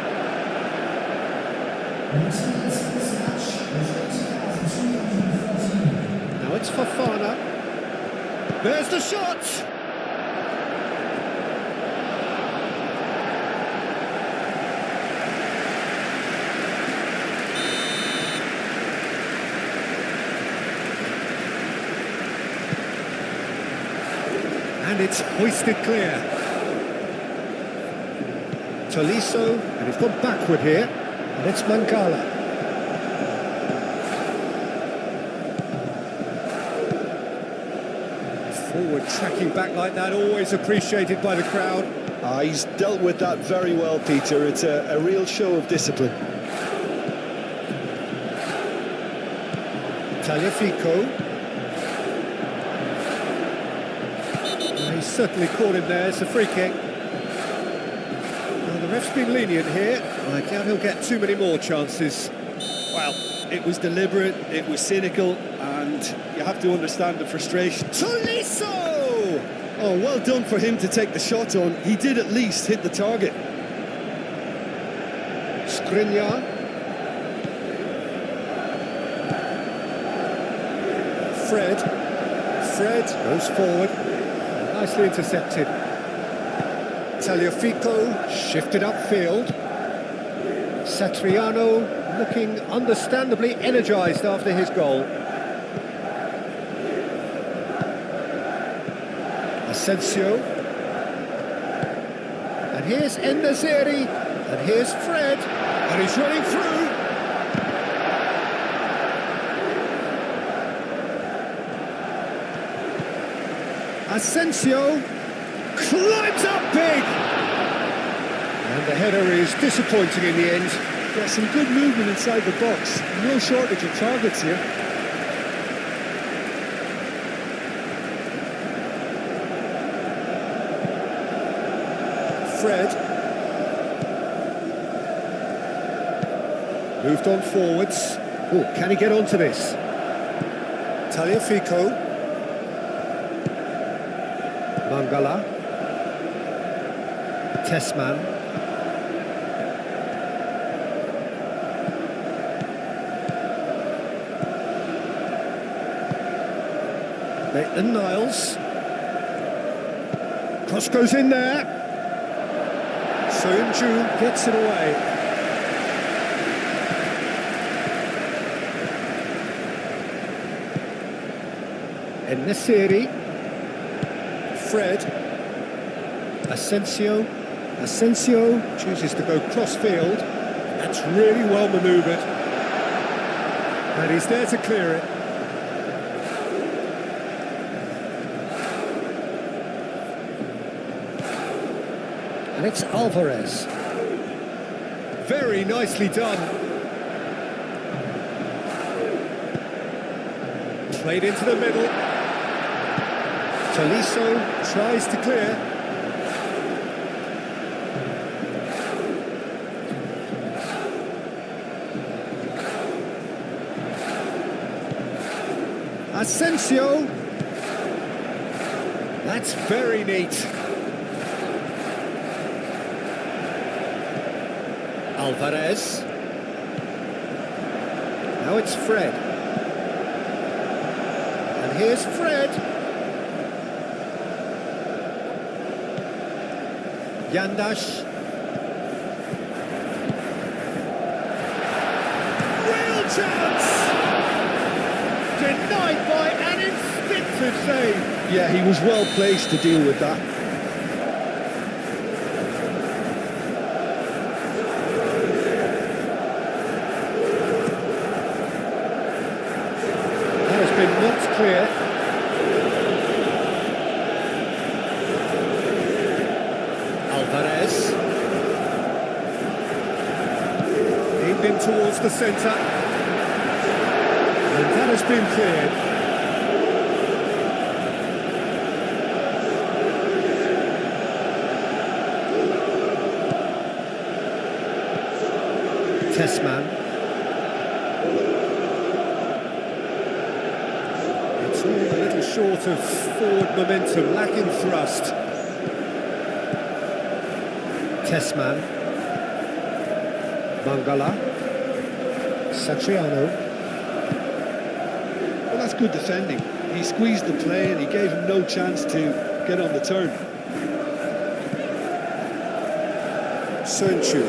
S2: Now it's Fofana. There's the shot! And it's hoisted clear. Tolisso, and he's gone backward here, and it's Mangala. Forward tracking back like that, always appreciated by the crowd.
S1: He's dealt with that very well, Peter. It's a real show of discipline.
S2: Tagliafico. He's certainly caught him there, it's a free kick. Well, the ref's been lenient here. I doubt he'll get too many more chances.
S1: Well, it was deliberate, it was cynical, and you have to understand the frustration.
S2: Tolisso!
S1: Oh, well done for him to take the shot on. He did at least hit the target.
S2: Skriniar. Fred goes forward. Nicely intercepted. Tagliafico shifted upfield. Satriano looking understandably energised after his goal. Asensio. And here's En-Nesyri. And here's Fred. And he's running through. Asensio climbs up big! And the header is disappointing in the end.
S1: Yeah, some good movement inside the box. No shortage of targets here.
S2: Fred. Moved on forwards. Oh, can he get onto this? Tagliafico. Mangala. Tessman. Maitland-Niles. Cross goes in there. Soyuncu gets it away. En-Nesyri. Fred. Asensio. Asensio chooses to go cross-field. That's really well manoeuvred. And he's there to clear it. And it's Alvarez. Very nicely done. Played into the middle. Tolisso tries to clear. Asensio. That's very neat. Alvarez. Now it's Fred. And here's Fred. Yandash. Real chance! Denied by an instinctive save.
S1: Yeah, he was well placed to deal with that.
S2: That has been knocked clear. Alvarez. Aimed in towards the centre. And that has been cleared. Tessman. It's all a little short of forward momentum, lacking thrust. Tessman. Mangala. Satriano.
S1: Well, that's good defending. He squeezed the play and he gave him no chance to get on the turn.
S2: Soyuncu.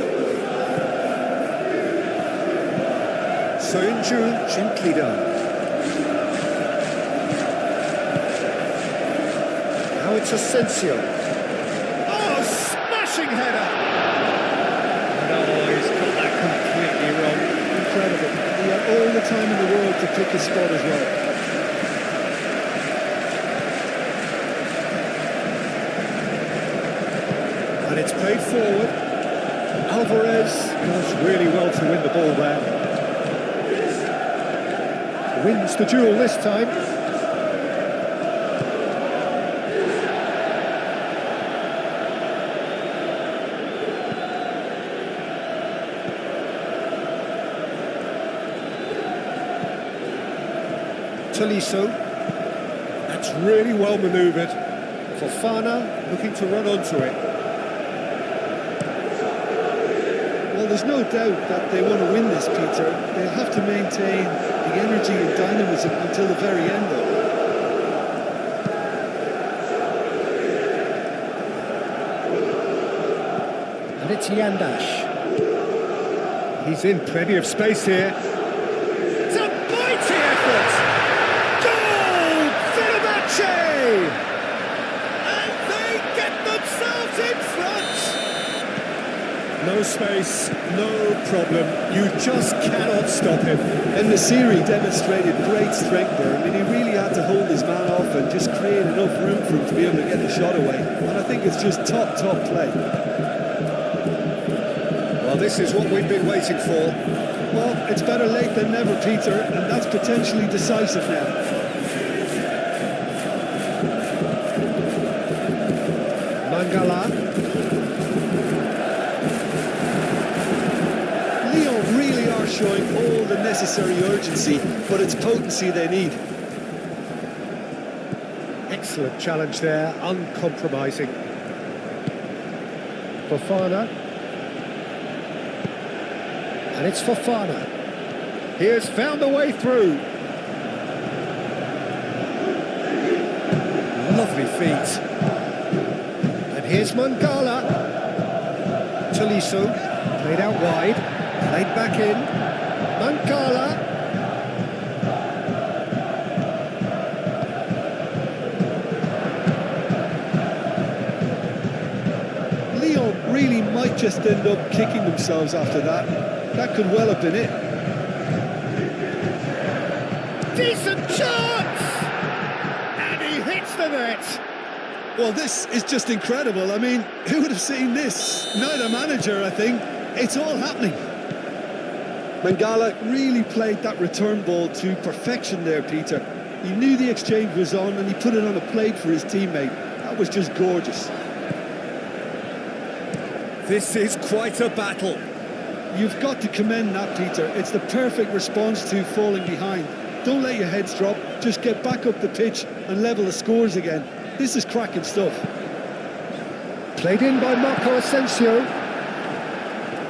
S2: Soyuncu, gently done. Now it's Asensio. Oh, smashing header! No, he's got that completely wrong.
S1: Incredible. He had all the time in the world to pick his spot as well.
S2: And it's played forward. Alvarez does really well to win the ball there. Wins the duel this time. Tolisso. That's really well manoeuvred. Fofana looking to run onto it.
S1: Well, there's no doubt that they want to win this, Peter. They'll have to maintain the energy and dynamism until the very end, though.
S2: And it's Yandash. He's in plenty of space here. It's a mighty effort! Goal! Fenerbahce! And they get themselves in front! No space, no problem. You just cannot stop him.
S1: En-Nesyri demonstrated great strength there. I mean, he really had to hold his man off and just create enough room for him to be able to get the shot away. And I think it's just top play.
S2: Well, this is what we've been waiting for.
S1: Well, it's better late than never, Peter, and that's potentially decisive now.
S2: Mangala.
S1: Lyon really are showing all the necessary urgency, but it's potency they need.
S2: Excellent challenge there, uncompromising. Fofana. And it's Fofana. He has found a way through. lovely feet. And here's Mangala. Tolisso, played out wide, played back in. Mangala.
S1: Lyon really might just end up kicking themselves after that. That could well have been it.
S2: Decent chance! And he hits the net!
S1: Well, this is just incredible. I mean, who would have seen this? Neither manager, I think. It's all happening. Mangala really played that return ball to perfection there, Peter. He knew the exchange was on and he put it on a plate for his teammate. That was just gorgeous.
S2: This is quite a battle.
S1: You've got to commend that, Peter. It's the perfect response to falling behind. Don't let your heads drop. Just get back up the pitch and level the scores again. This is cracking stuff.
S2: Played in by Marco Asensio.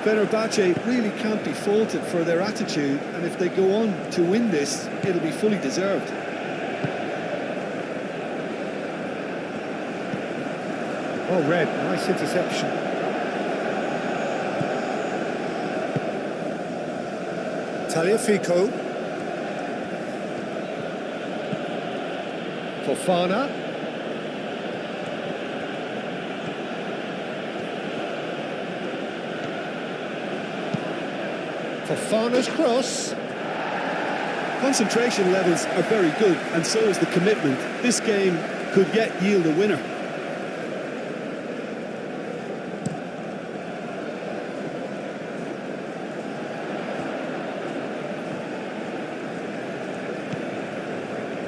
S1: Fenerbahce really can't be faulted for their attitude, and if they go on to win this, it'll be fully deserved.
S2: Well read, nice interception. Tagliafico. Fofana. Fofana's cross.
S1: Concentration levels are very good, and so is the commitment. This game could yet yield a winner.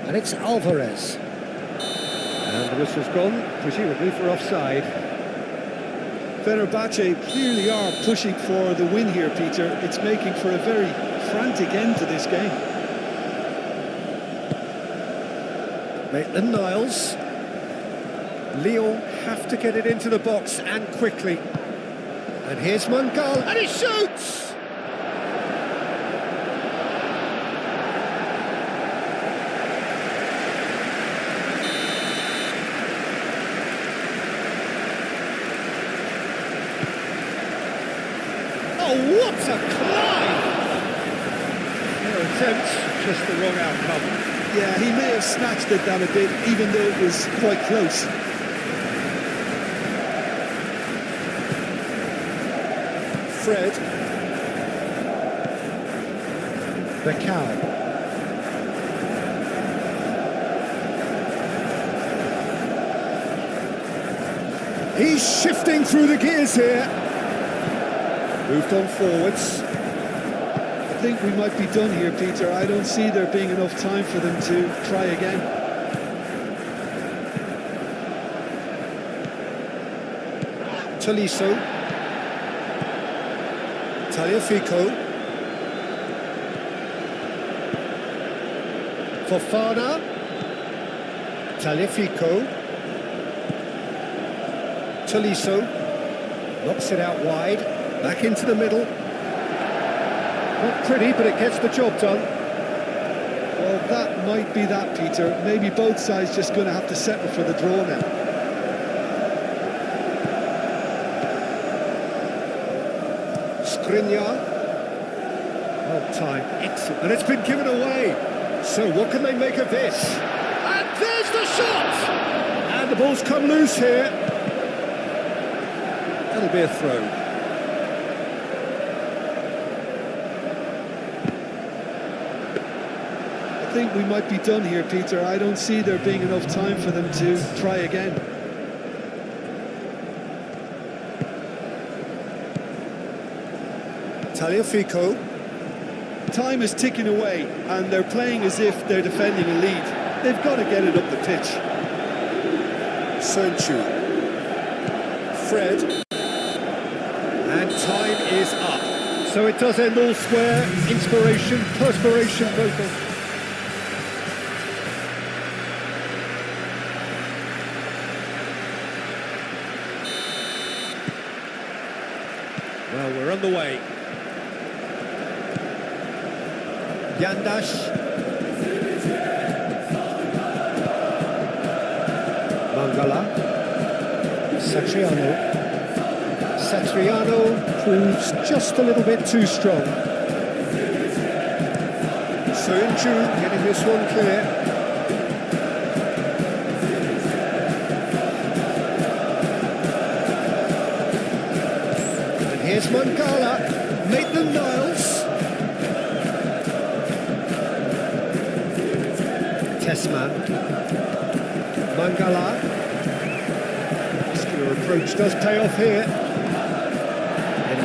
S2: And it's Alvarez. And the whistle's gone, presumably for offside.
S1: Fenerbahce clearly are pushing for the win here, Peter. It's making for a very frantic end to this game.
S2: Maitland-Niles. Lyon have to get it into the box and quickly. And here's Mangala, and he shoots! Oh, what a climb! No attempt, just the wrong outcome.
S1: Yeah, he may have snatched it down a bit, even though it was quite close.
S2: Fred. The cow. He's shifting through the gears here. Moved on forwards.
S1: I think we might be done here, Peter. I don't see there being enough time for them to try again.
S2: Tolisso. Tagliafico. Fofana. Tagliafico. Tolisso. Knocks it out wide. Back into the middle. Not pretty, but it gets the job done.
S1: Well, that might be that, Peter. Maybe both sides just going to have to settle for the draw now.
S2: Skriniar. Well timed, excellent. And it's been given away. So what can they make of this? And there's the shot! And the ball's come loose here. That'll be a throw.
S1: I think we might be done here, Peter. I don't see there being enough time for them to try again.
S2: Tagliafico.
S1: Time is ticking away, and they're playing as if they're defending a lead. They've got to get it up the pitch.
S2: Sonchu. Fred. And time is up. So it does end all square. Inspiration, perspiration, both. Well, we're on the way. Yandash. Mangala. Satriano. Satriano proves just a little bit too strong. Soyuncu getting this one clear. And here's Mangala, Maitland-Niles. Tessman. Mangala. Muscular approach does pay off here.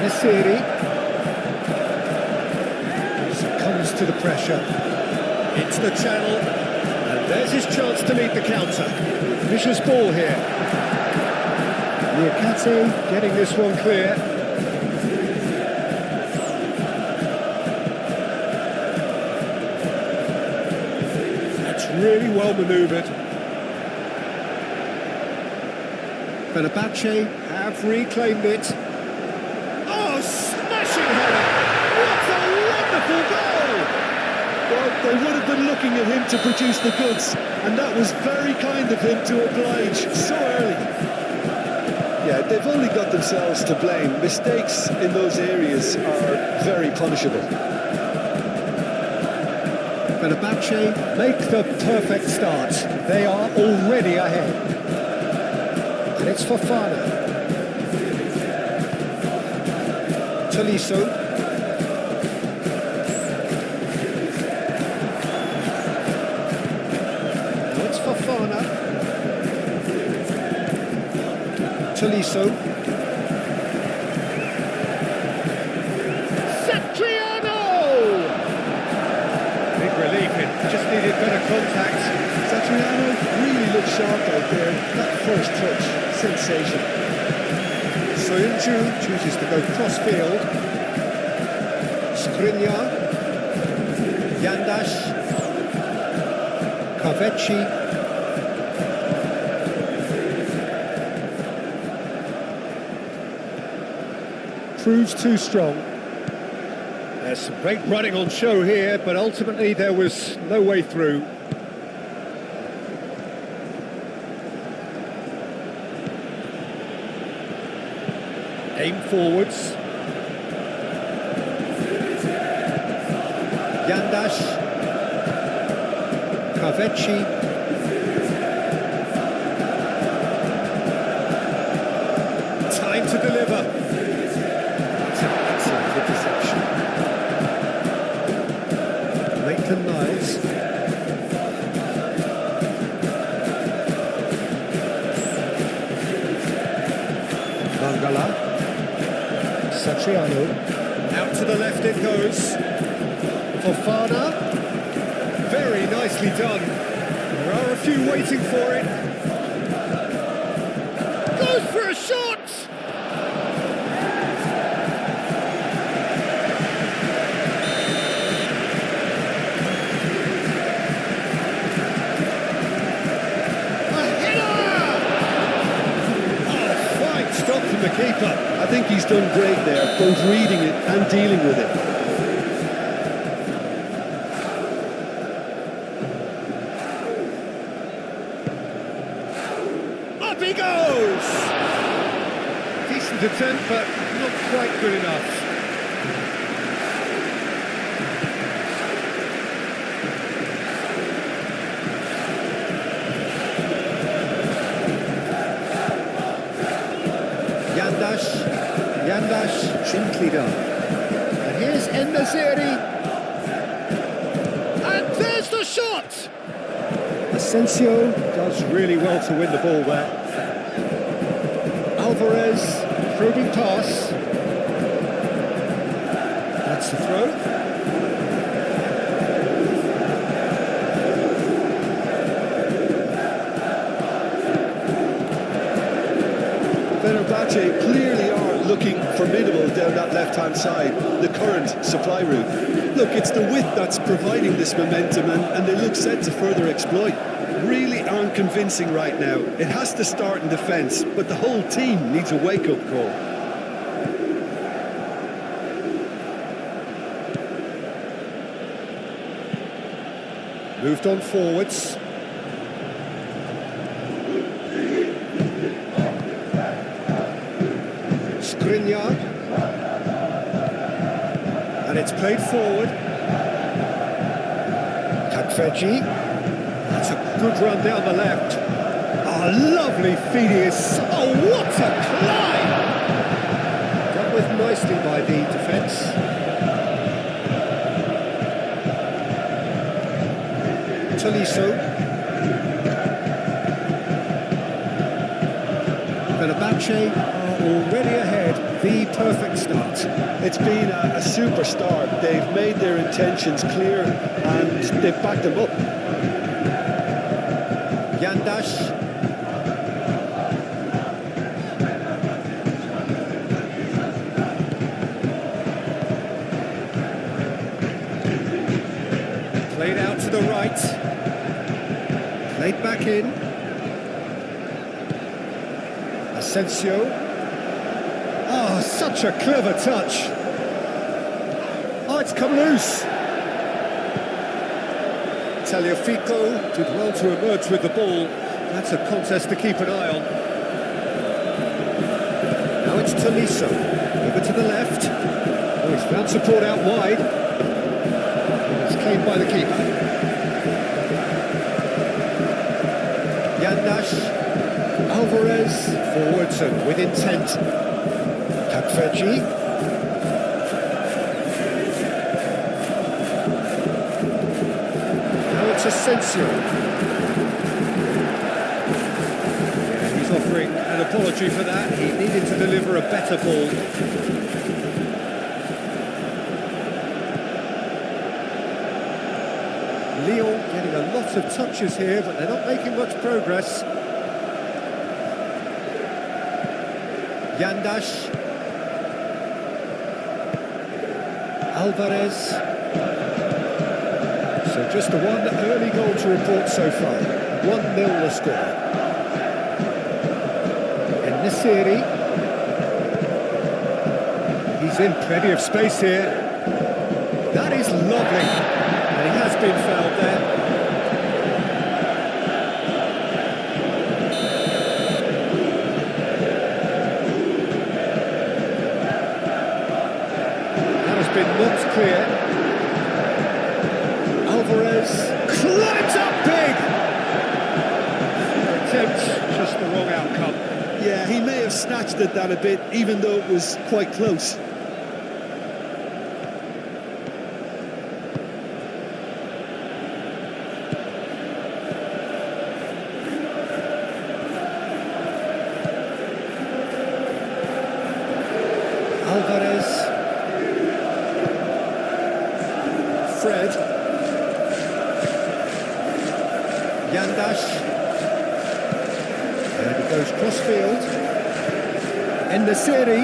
S2: Nesiri succumbs to the pressure. It's the channel, and there's his chance to lead the counter. Vicious ball here. Niakate getting this one clear. That's really well manoeuvred. Fenerbahce have reclaimed it. Smashing header! What a wonderful goal!
S1: Well, they would have been looking at him to produce the goods, and that was very kind of him to oblige so early. Yeah, they've only got themselves to blame. Mistakes in those areas are very punishable.
S2: Fenerbahce make the perfect start. They are already ahead. And it's Fofana. Tolisso. Now it's Fofana. Tolisso. Satriano! Big relief, it just needed better contact.
S1: Satriano really looked sharp out there. That first touch, sensational.
S2: Soyuncu chooses to go cross-field. Skriniar. Yandash. Kaveci. Proves too strong. There's some great running on show here, but ultimately there was no way through. Aim forwards. Yandash. Kaveci. Time to deliver. That's an excellent interception. Maitland-Niles. Mangala. Satriano, out to the left it goes. Fofana, very nicely done. There are a few waiting for it. Goes for a shot! A header! Oh, fine stop from the keeper.
S1: I think he's done great there, both reading it and dealing with it.
S2: Up he goes! Decent attempt, but not quite good enough. Yandash, gently done. And here's En-Nesyri. And there's the shot! Asensio does really well to win the ball there. Alvarez, probing pass. That's the throw.
S1: Fenerbahce clearly are looking formidable down that left-hand side, the current supply route. Look, it's the width that's providing this momentum, and they look set to further exploit. Really aren't convincing right now. It has to start in defence, but the whole team needs a wake-up call. Moved on forwards.
S2: played forward. Takveji. That's a good run down the left. Oh, lovely feed he is. Oh, what a climb! Dealt with nicely by the defence. Tolisso. Fenerbahce are already ahead. The perfect start.
S1: It's been a super start. They've made their intentions clear and they've backed them up.
S2: Yandash. Played out to the right. Played back in. Asensio. Oh, such a clever touch. Oh, it's come loose. Tagliafico did well to emerge with the ball. That's a contest to keep an eye on. Now it's Tolisso. Over to the left. Oh, he's found support out wide. It's cleaned by the keeper. Yandash. Alvarez. Forwards and with intent. Takveji. Now it's Asensio. Yeah, he's offering an apology for that. He needed to deliver a better ball. Lyon getting a lot of touches here, but they're not making much progress. Yandash. Alvarez. So just the one early goal to report so far. 1-0 the score. And Nesiri. He's in plenty of space here. That is lovely. And he has been fouled there. Been not clear. Alvarez climbs up big. Attempt, just the wrong outcome.
S1: Yeah, he may have snatched at that a bit, even though it was quite close.
S2: Alvarez. Fred. Yandash. And it goes cross-field. Nesiri.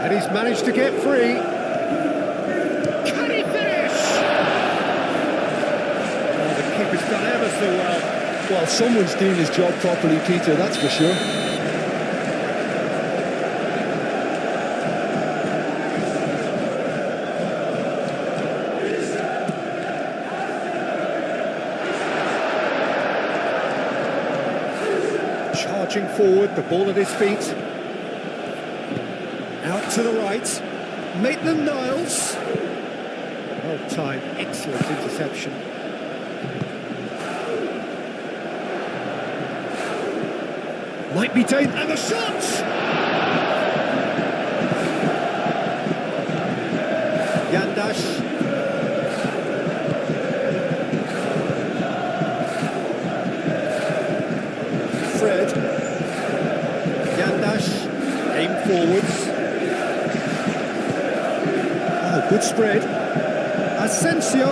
S2: And he's managed to get free. Can he finish? Oh, the keeper's done ever so well.
S1: Well, someone's doing his job properly, Peter, that's for sure.
S2: Charging forward, the ball at his feet. Out to the right. Maitland-Niles. Well timed, excellent interception. Might be dangerous. And the shot! Yandash. Fred. Yandash. Aim forwards. Oh, good spread. Asensio.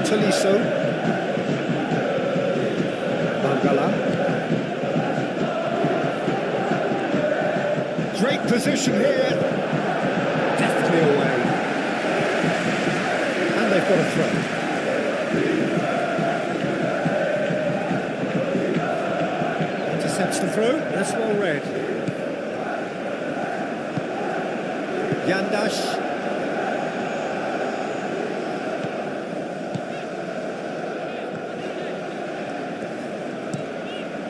S2: Tolisso. Mangala. Great position here. Deftly away. And they've got a throw. Intercepts the throw. That's well read. Yandash.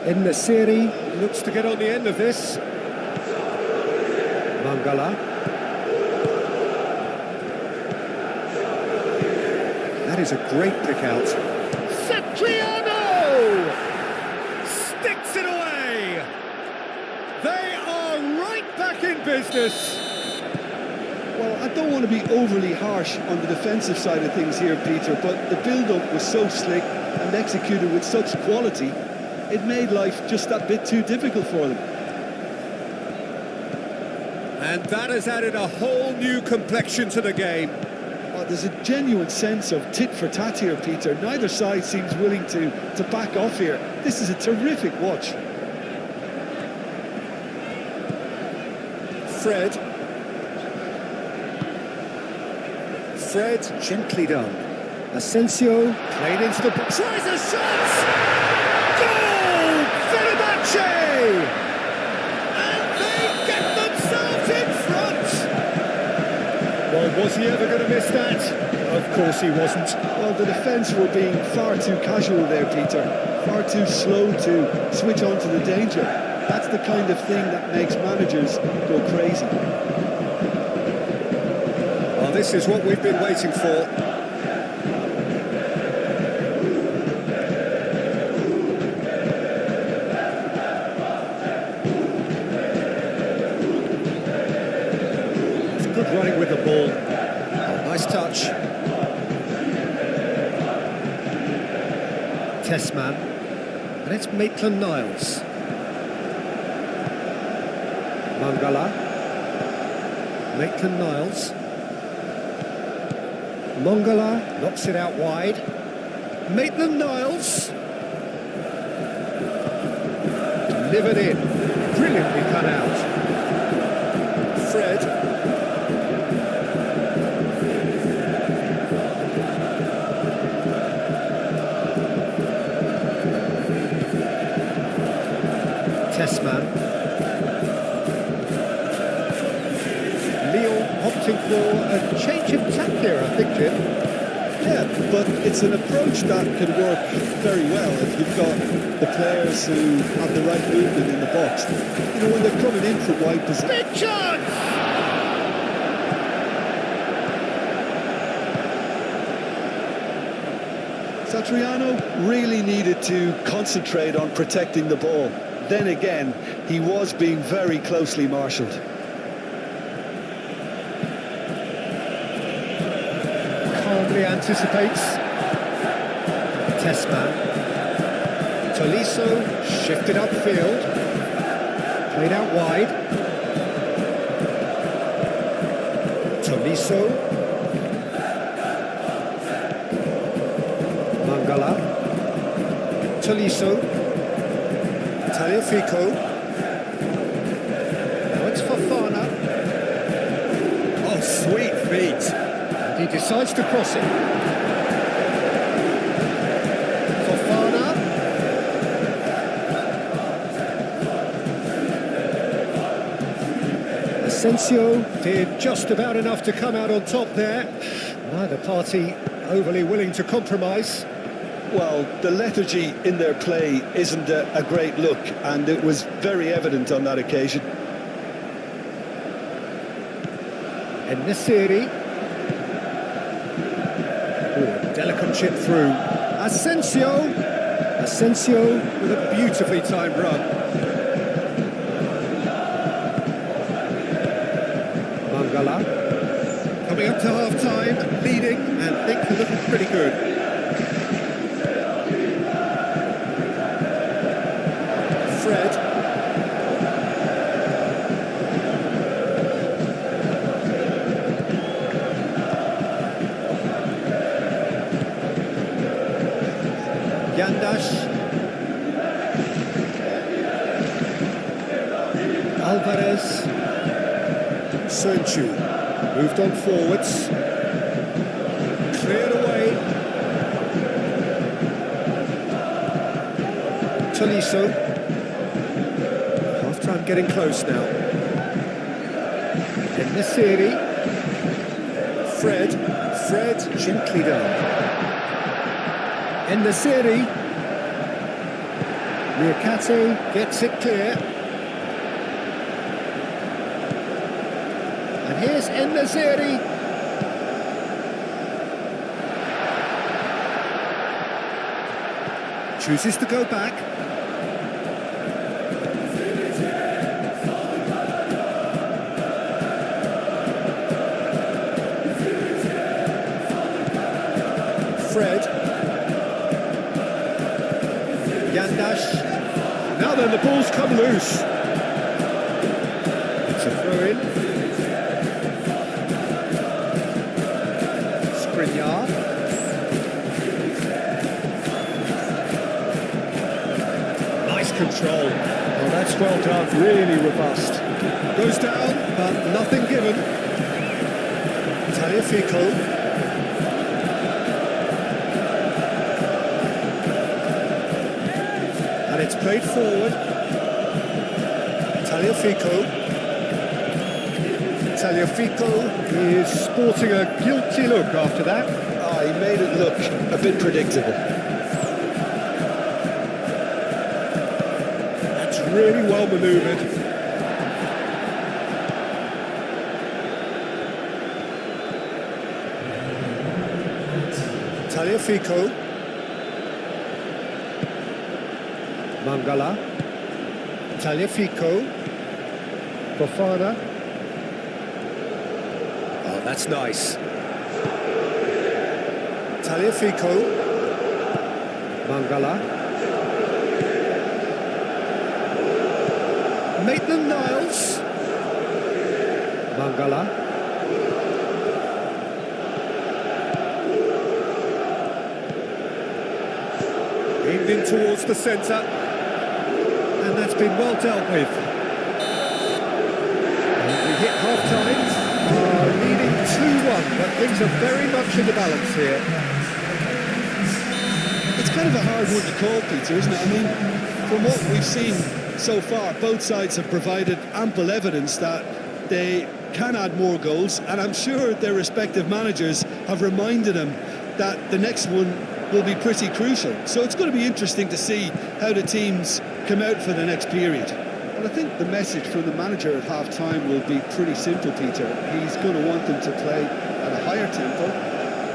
S2: In the series, looks to get on the end of this. Mangala. That is a great pick out. Satriano! Sticks it away! They are right back in business.
S1: Well, I don't want to be overly harsh on the defensive side of things here, Peter, but the build-up was so slick and executed with such quality, it made life just that bit too difficult for them.
S2: And that has added a whole new complexion to the game.
S1: Oh, there's a genuine sense of tit for tat here, Peter. Neither side seems willing to back off here. This is a terrific watch.
S2: Fred, gently done. Asensio, played into the box. Tries a shot! Goal! Fenerbahce! And they get themselves in front! Well, was he ever going to miss that? Of course he wasn't.
S1: Well, the defence were being far too casual there, Peter. Far too slow to switch on to the danger. That's the kind of thing that makes managers go crazy.
S2: Well, this is what we've been waiting for. It's good running with the ball. Oh, nice touch. Tessman. And it's Maitland-Niles. Mangala. Maitland-Niles. Mangala knocks it out wide. Maitland-Niles. Delivered in. Brilliantly cut out. Fred. Tessman. Lyon opting for a change of tack here, I think, Jim.
S1: Yeah, but it's an approach that can work very well if you've got the players who have the right movement in the box. You know, when they're coming in for wide position.
S2: Big chance!
S1: Satriano really needed to concentrate on protecting the ball. Then again, he was being very closely marshalled.
S2: Calmly anticipates. Tessman. Tolisso shifted upfield. Played out wide. Tolisso. Mangala. Tolisso. Tagliafico. Now it's Fofana. Oh, sweet feet. And he decides to cross it. Fofana. Asensio did just about enough to come out on top there. Neither party overly willing to compromise.
S1: Well, the lethargy in their play isn't a great look, and it was very evident on that occasion.
S2: In this series. Oh, delicate chip through. Asensio. Asensio with a beautifully timed run. Mangala. Coming up to half-time, leading, and things are looking pretty good. Fred. Yandash. Alvarez. Sönchu. Moved on forwards. Cleared away. Tolisso. Half-time getting close now. In this series. Fred gently down. In the series, Liakate gets it clear. And here's in the series. Chooses to go back. Fred. Yandash. Now then, the ball's come loose. It's a throw-in. Skriniar. Nice control. Oh, that's well done. Really robust. Goes down, but nothing given. Tagliafico. And it's played forward. Tagliafico is sporting a guilty look after that.
S1: Oh, he made it look a bit predictable.
S2: That's really well manoeuvred. Tagliafico. Mangala. Tagliafico. Fofana. Oh, that's nice. Tagliafico. Mangala. Maitland-Niles. Mangala. Aimed in towards the centre. And that's been well dealt with. And we hit half-time, leading 2-1, but things are very much in the balance here.
S1: It's kind of a hard one to call, Peter, isn't it? I mean, from what we've seen so far, both sides have provided ample evidence that they can add more goals, and I'm sure their respective managers have reminded them that the next one will be pretty crucial. So it's going to be interesting to see how the teams come out for the next period. Well, I think the message from the manager at half-time will be pretty simple, Peter. He's going to want them to play at a higher tempo,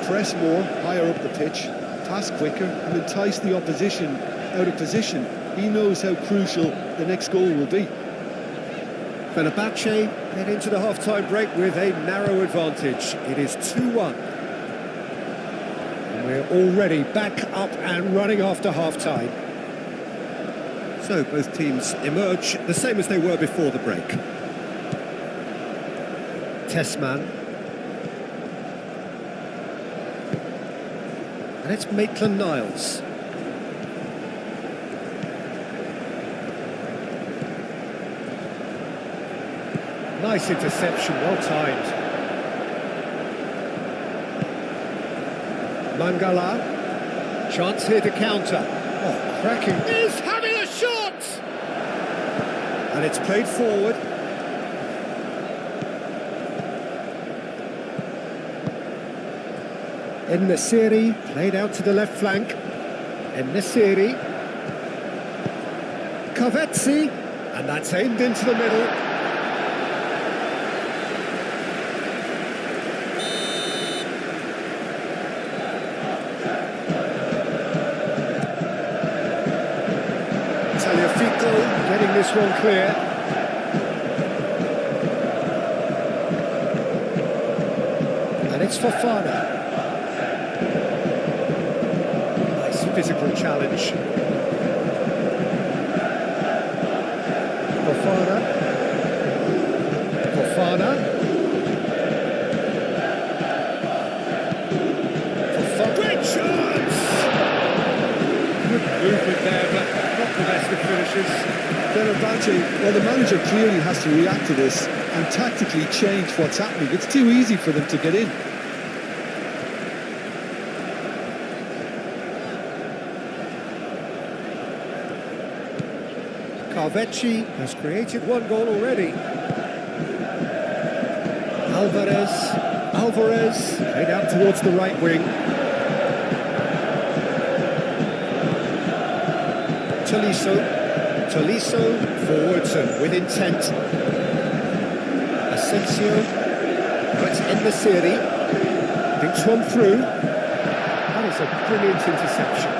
S1: press more, higher up the pitch, pass quicker, and entice the opposition out of position. He knows how crucial the next goal will be.
S2: Fenerbahce head into the half-time break with a narrow advantage. It is 2-1. We're already back up and running after half-time. So both teams emerge the same as they were before the break. Tessman. And it's Maitland-Niles. Nice interception, well timed. Mangala, chance here to counter. Oh, cracking. He's having a shot! And it's played forward. En-Nesyri played out to the left flank. En-Nesyri. Covetti, and that's aimed into the middle. Tagliafico getting this one clear. And it's Fofana. Nice physical challenge. Fofana. Great chance! Good movement there, but not the best of finishes.
S1: Fenerbahce, well, the manager clearly has to react to this and tactically change what's happening. It's too easy for them to get in.
S2: Covetti has created one goal already. Alvarez, played out towards the right wing. Tolisso, forwards and with intent. Asensio, it's En-Nesyri, thinks one through. That is a brilliant interception.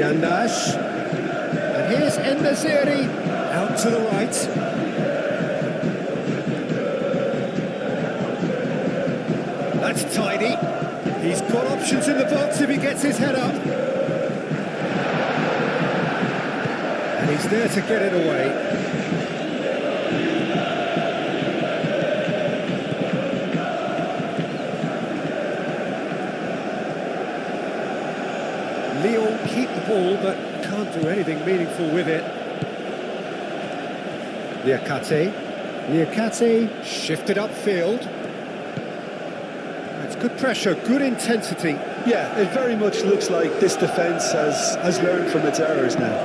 S2: Yandash, and here's En-Nesyri, out to the right. That's tidy. He's got options in the box if he gets his head up. And he's there to get it away. Lyon keep the ball, but can't do anything meaningful with it. Liakate shifted upfield. That's good pressure, good intensity.
S1: Yeah, it very much looks like this defence has learned from its errors now.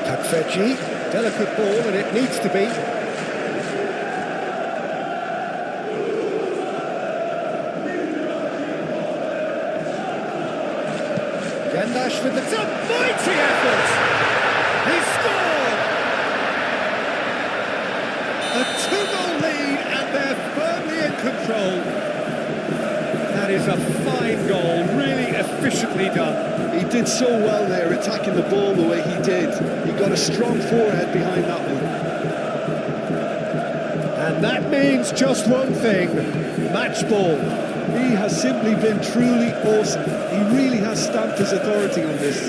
S2: Takfechi, delicate ball, and it needs to be. Yandash with the top, mighty effort! He scored! A 2-goal lead and they're firmly in control. That is a fine goal, really efficiently done.
S1: He did so well there, attacking the ball the way he did. He got a strong forehead behind that one.
S2: And that means just one thing, match ball.
S1: He has simply been truly awesome. He really has stamped his authority on this.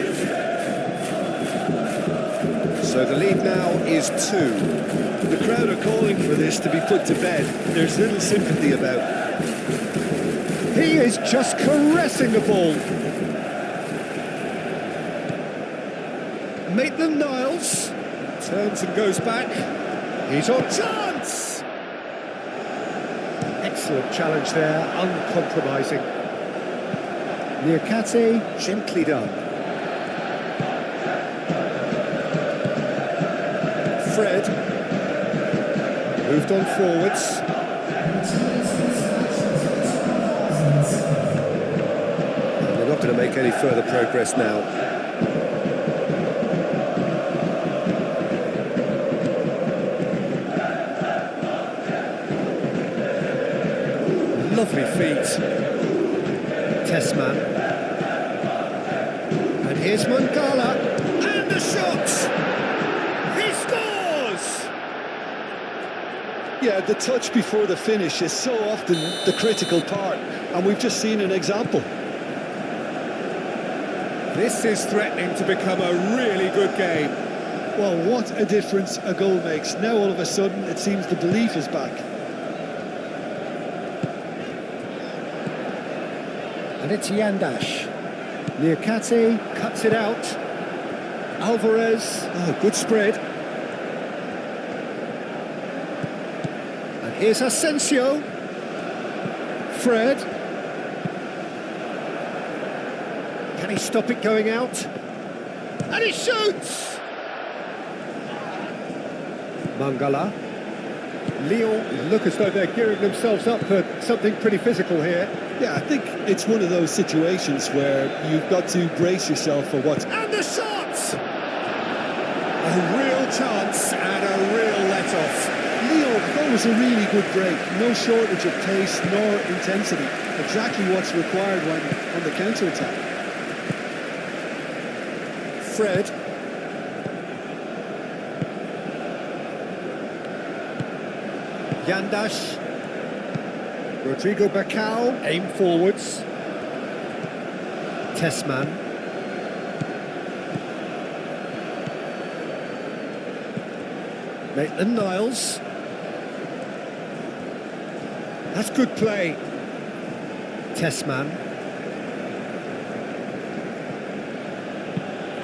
S2: So the lead now is 2.
S1: The crowd are calling for this to be put to bed. There's little sympathy about.
S2: He is just caressing the ball. Maitland-Niles turns and goes back. He's on chance! Excellent challenge there, uncompromising. Liakate, gently done. Fred, moved on forwards. And they're not going to make any further progress now. Lovely feet. Tessman. And here's Mangala. And the shot! He scores!
S1: Yeah, the touch before the finish is so often the critical part, and we've just seen an example.
S2: This is threatening to become a really good game.
S1: Well, what a difference a goal makes. Now all of a sudden it seems the belief is back.
S2: And it's Yandash. Liakate cuts it out. Alvarez, good spread. And here's Asensio. Fred. Can he stop it going out? And he shoots! Mangala. Lyon look as though they're gearing themselves up for something pretty physical here.
S1: Yeah, I think it's one of those situations where you've got to brace yourself for what's...
S2: And the shot! A real chance and a real let-off.
S1: Lyon, that was a really good break. No shortage of pace nor intensity. Exactly what's required when on the counter-attack.
S2: Fred. Yandash. Rodrigo Bacau, aim forwards. Tessman. Maitland-Niles. That's good play. Tessman.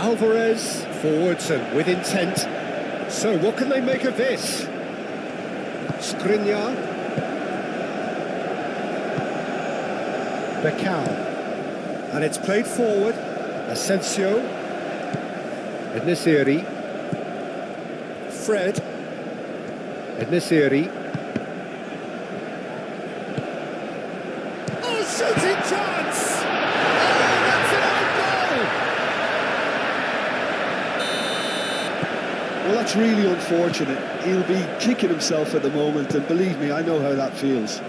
S2: Alvarez, forwards and with intent. So what can they make of this? Skriniar. Becao. And it's played forward. Asensio. Enesiri. Fred. Enesiri. Oh, shooting chance! Oh, that's an own goal!
S1: Well, that's really unfortunate. He'll be kicking himself at the moment, and believe me, I know how that feels.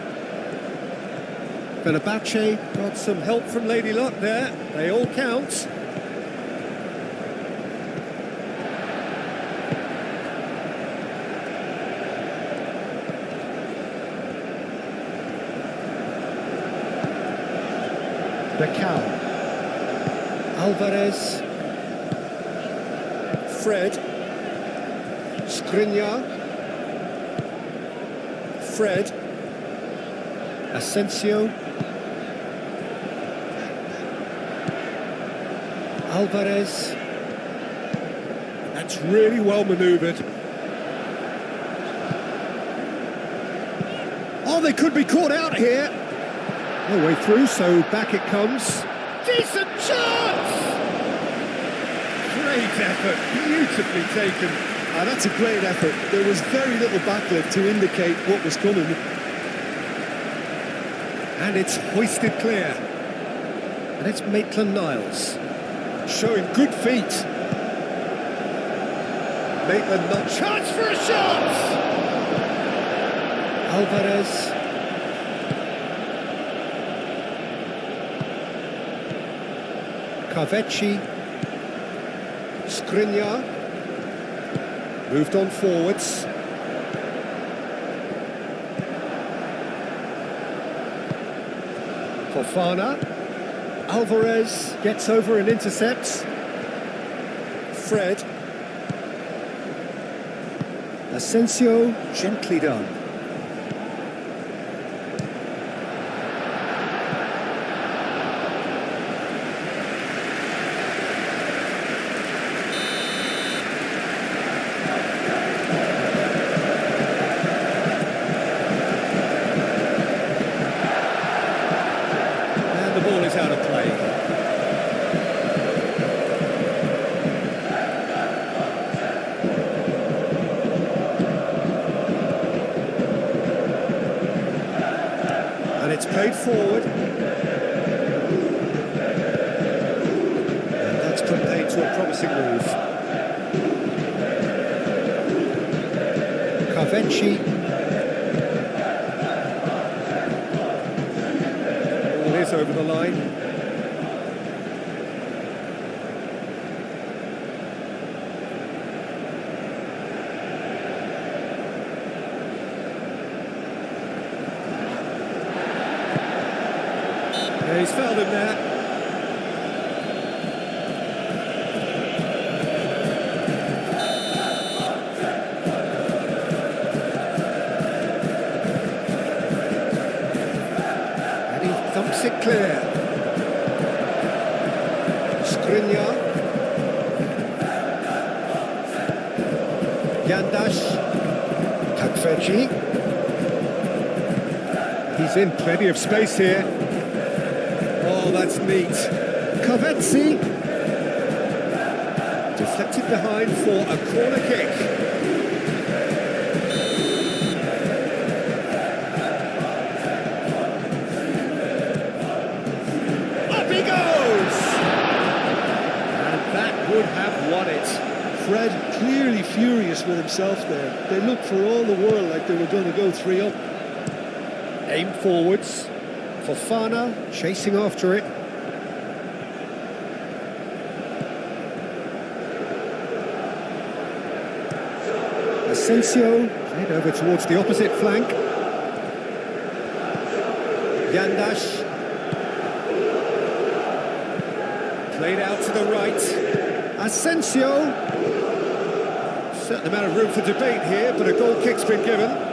S2: Fenerbahce got some help from Lady Luck there. They all count. Becao. Alvarez. Fred. Skriniar. Fred. Asensio. Alvarez. That's really well manoeuvred. Oh, they could be caught out here. No way through, so back it comes. Decent chance! Great effort, beautifully taken.
S1: That's a great effort. There was very little backlift to indicate what was coming.
S2: And it's hoisted clear. And it's Maitland-Niles. Showing good feet. Maitland-Niles. Chance for a shot! Alvarez. Kaveci. Skriniar. Moved on forwards. Fofana. Alvarez gets over and intercepts. Fred. Asensio, gently done. And the ball is out of play. And it's played forward. And that's put paid to a promising move. Kaveci. Ball is over the line. Yeah, he's fouled him there. And he thumps it clear. Skriniar. Yandash. Takfeci. He's in plenty of space here. Oh, that's neat. Kaveci. Deflected behind for a corner kick. Up he goes! And that would have won it.
S1: Fred clearly furious with himself there. They looked for all the world like they were going to go 3 up.
S2: Aim forwards. Fofana chasing after it. Asensio played over towards the opposite flank. Yandash played out to the right. Asensio. Certain amount of room for debate here, but a goal kick's been given.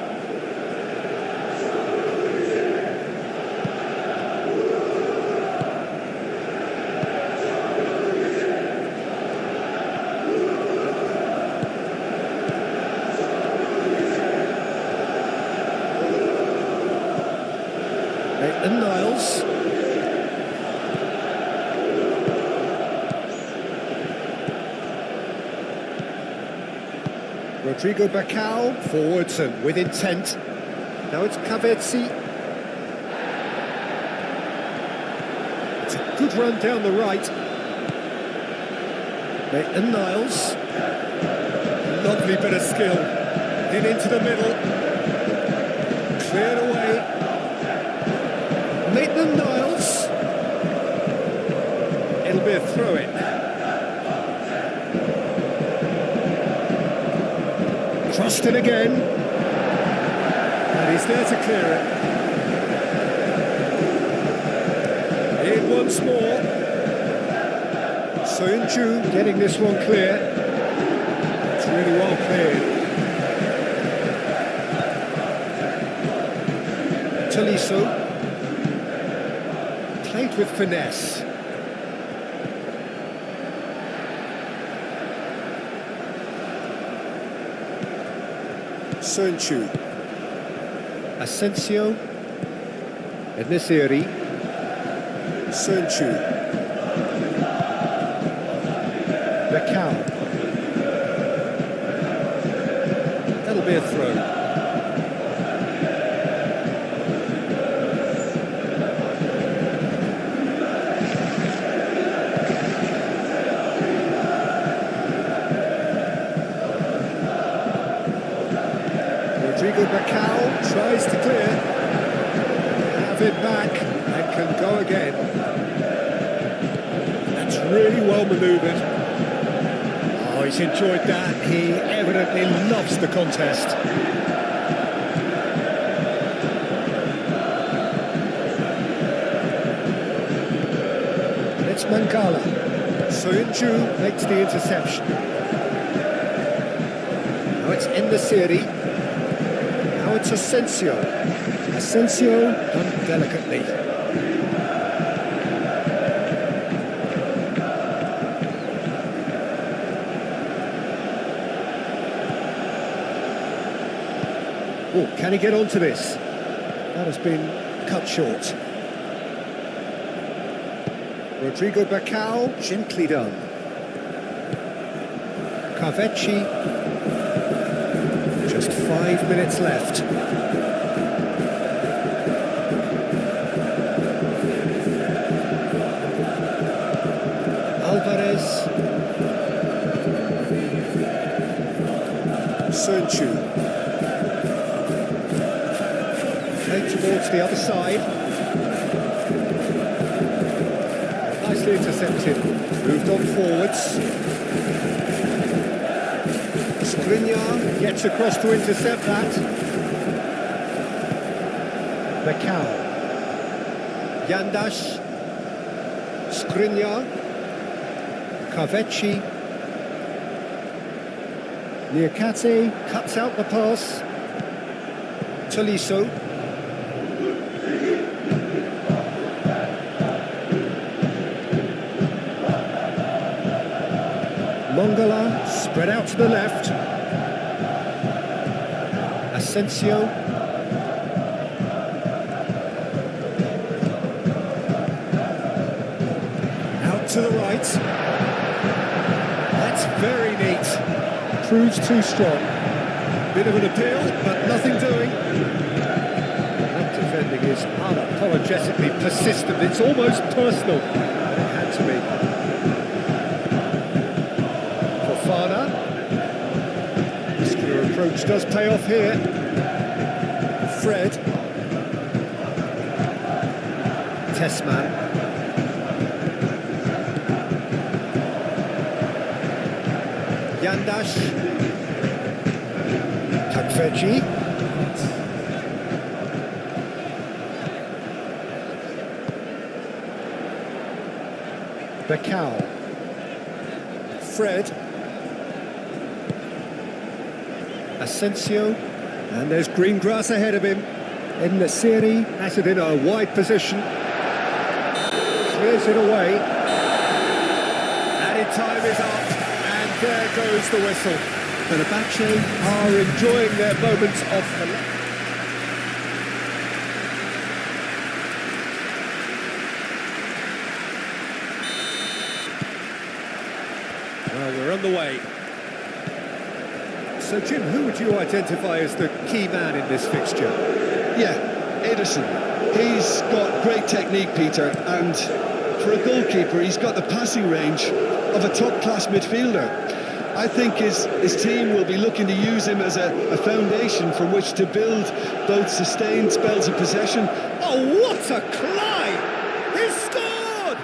S2: Maitland-Niles. Rodrigo Bacau, forwards and with intent. Now it's Covetti. It's a good run down the right. Maitland-Niles. Lovely bit of skill. In into the middle. Cleared away. Maitland-Niles. It'll be a throw-in. Crossed it again. And he's there to clear it. In once more. Soyuncu getting this one clear. It's really well cleared. Tolisso. Played with finesse. Soyuncu. Asensio. Enesiri. Soyuncu. Bacau. That'll be a throw. Rodrigo Bacau tries to clear. Have it back and can go again. That's really well manoeuvred. Oh, he's enjoyed that. He evidently loves the contest. It's Mangala. Soyuncu makes the interception. Now it's Enesiri. Now it's Asensio. Asensio done delicately. Oh, can he get onto this? That has been cut short. Rodrigo Bacau, gently done. Covetti. Just 5 minutes left. Alvarez. Soyuncu. Played towards the other side. Nicely intercepted. Moved on forwards. Skriniar gets across to intercept that. Bacau. Yandash. Skriniar. Covetti. Niakate cuts out the pass. Tolisso. Mangala spread out to the left. Asensio. Out to the right. That's very neat. Proves too strong. Bit of an appeal, but nothing doing. That defending is unapologetically persistent. It's almost personal. It had to be. Muscular approach does pay off here. Fred. Tessman. Yandash. Covetti. Bacau. Fred. Asensio, and there's green grass ahead of him. Enesiri has it in a wide position. Clears it away. Added time is up, and there goes the whistle. Fenerbahce are enjoying their moments of the way. So, Jim, who would you identify as the key man in this fixture?
S1: Yeah, Ederson. He's got great technique, Peter, and for a goalkeeper, he's got the passing range of a top-class midfielder. I think his team will be looking to use him as a foundation from which to build both sustained spells of possession.
S2: Oh, what a climb! He's scored!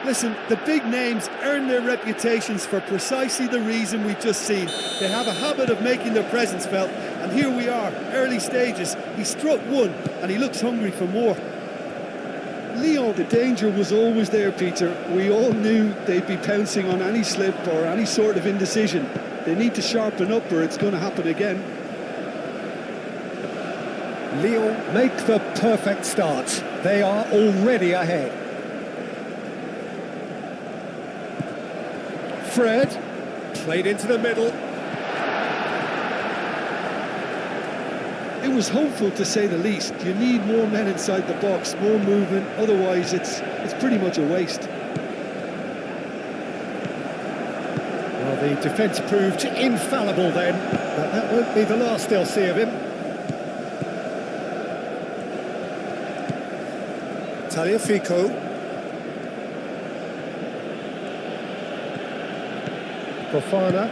S1: Listen, the big names earn their reputations for precisely the reason we've just seen. They have a habit of making their presence felt, and here we are, early stages. He struck one, and he looks hungry for more. Lyon, the danger was always there, Peter. We all knew they'd be pouncing on any slip or any sort of indecision. They need to sharpen up or it's going to happen again.
S2: Lyon make the perfect start. They are already ahead. Fred, played into the middle.
S1: It was hopeful, to say the least. You need more men inside the box, more movement, otherwise it's pretty much a waste.
S2: Well, the defence proved infallible then, but that won't be the last they'll see of him. Tagliafico. Fofana.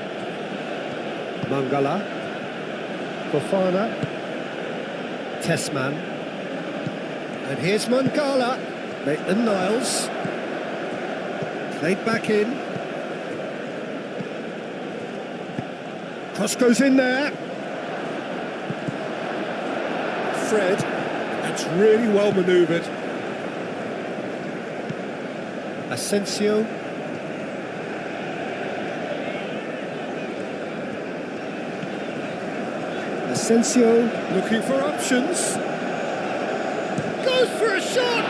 S2: Mangala. Fofana. Tessman. And here's Mangala. Maitland-Niles. Played back in. Cross goes in there. Fred. That's really well manoeuvred. Asensio. Asensio looking for options. Goes for a shot!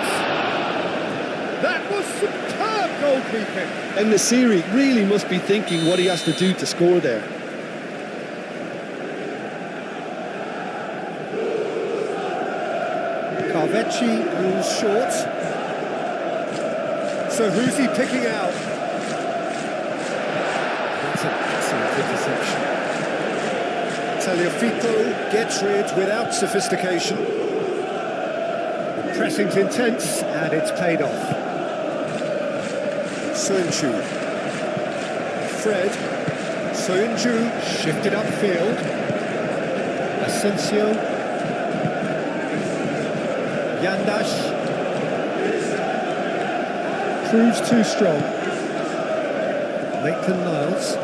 S2: That was superb goalkeeping.
S1: And Nasiri really must be thinking what he has to do to score there.
S2: Carvecchi moves short. So who's he picking out? That's an excellent interception. Tagliafico gets rid without sophistication. The pressing's intense and it's paid off. Soyuncu. Fred. Soyuncu shifted upfield. Asensio. Yandash. Proves too strong. Maitland-Niles.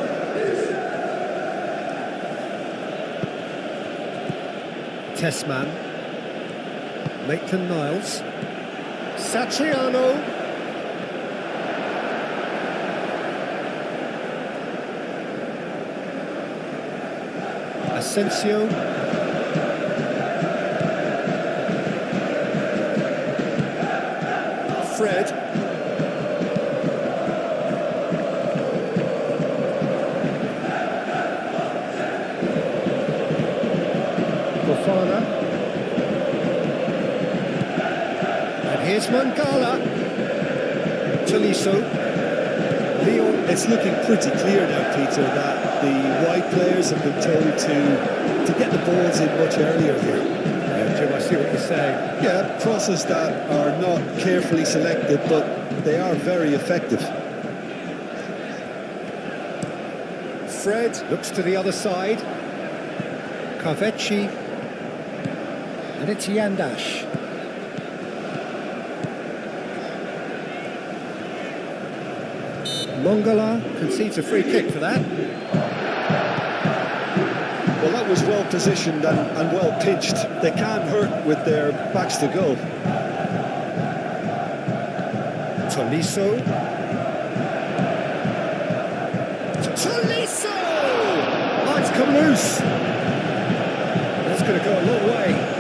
S2: Tessman. Maitland-Niles. Satriano. Asensio. Fred. Fofana. And here's Mangala. Tolisso. Lyon.
S1: It's looking pretty clear now, Peter, that the wide players have been told to get the balls in much earlier here.
S2: Jim, I see what you're saying.
S1: Yeah, crosses that are not carefully selected, but they are very effective.
S2: Fred looks to the other side. Carvecchi. And it's Yandash. Mangala concedes a free kick for that.
S1: Well, that was well positioned and well pitched. They can't hurt with their backs to goal.
S2: Tolisso. Tolisso! Oh, it's come loose. That's going to go a long way.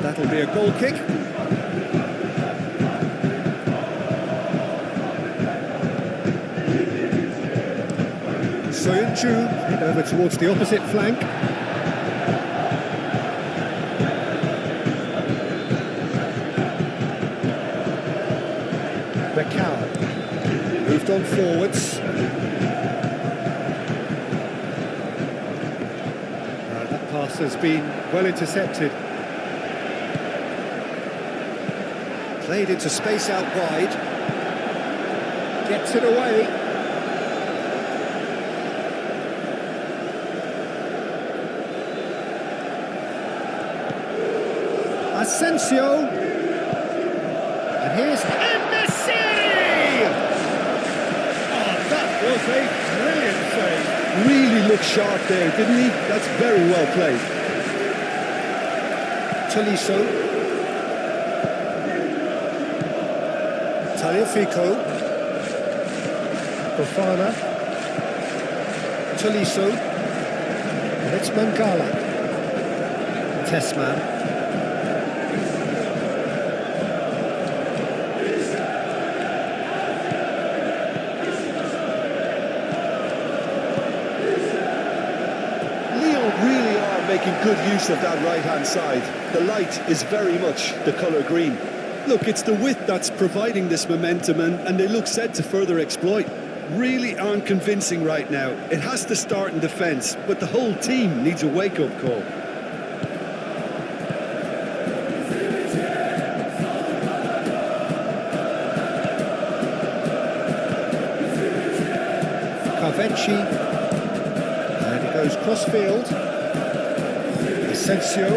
S2: That'll be a goal kick. Soyuncu head over towards the opposite flank. on forwards. That pass has been well intercepted. Played into space out wide. Gets it away. Asensio. And here's Endesiri! Oh, that was a brilliant save.
S1: Really looked sharp there, didn't he? That's very well played.
S2: Tolisso. Tagliafico. Fofana. Tolisso. And it's Mangala. Tessman.
S1: Making good use of that right-hand side. The light is very much the colour green. Look, it's the width that's providing this momentum, and they look set to further exploit. Really aren't convincing right now. It has to start in defence, but the whole team needs a wake-up call.
S2: Carvecchi. And he goes cross-field. Asensio.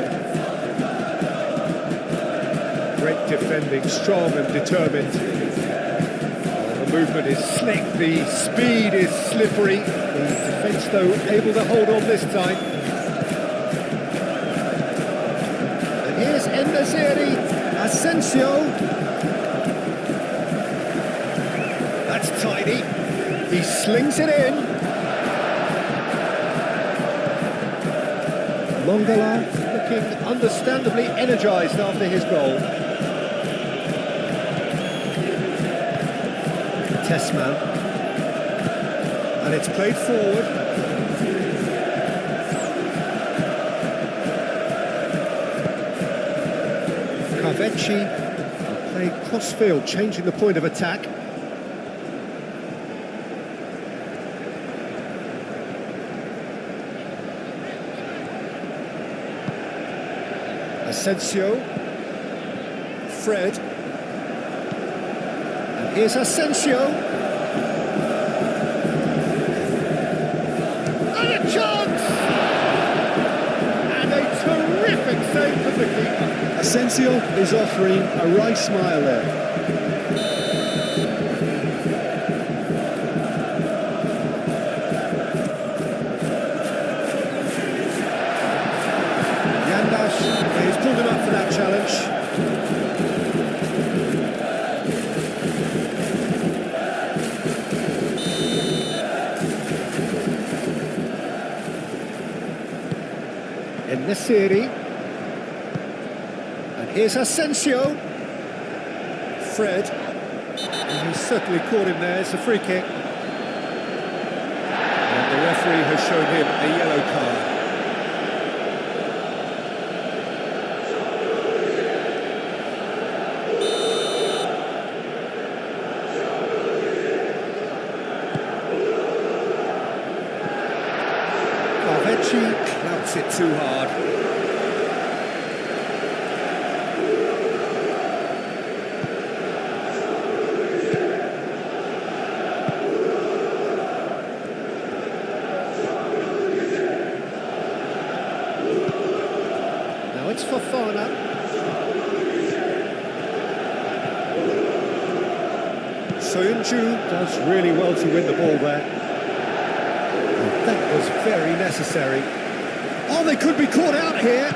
S2: Great defending, strong and determined. The movement is slick, the speed is slippery. The defence, though, able to hold on this time. And here's Endesiri. Asensio. That's tidy. He slings it in. Mangala looking understandably energised after his goal. Tessman. And it's played forward. Carvecchi played cross-field, changing the point of attack. Asensio. Fred. And here's Asensio. And a chance! And a terrific save from the keeper.
S1: Asensio is offering a right smile there.
S2: He's pulled him up for that challenge. Endesiri. And here's Asensio. Fred. And he's certainly caught him there. It's a free kick. And the referee has shown him a yellow card. Carvecchi clouts it too hard. Now it's Fofana. Soyuncu does really well to win the ball there. That was very necessary. Oh, they could be caught out here.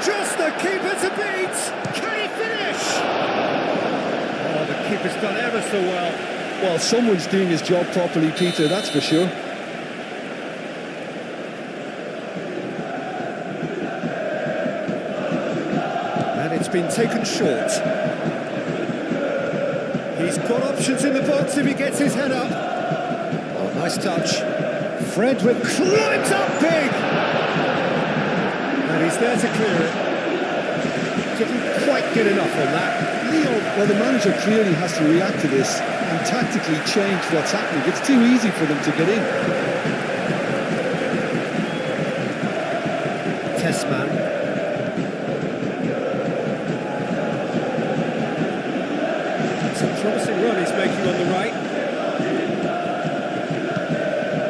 S2: Just the keeper to beat. Can he finish? Oh, the keeper's done ever so well.
S1: Well, someone's doing his job properly, Peter, that's for sure.
S2: And it's been taken short. He's got options in the box if he gets his head up. Oh, nice touch. Fred with climbs up big! And he's there to clear it. Didn't quite get enough on that.
S1: Lyon, well, the manager clearly has to react to this and tactically change what's happening. It's too easy for them to get in.
S2: Tessman. It's a promising run he's making on the right.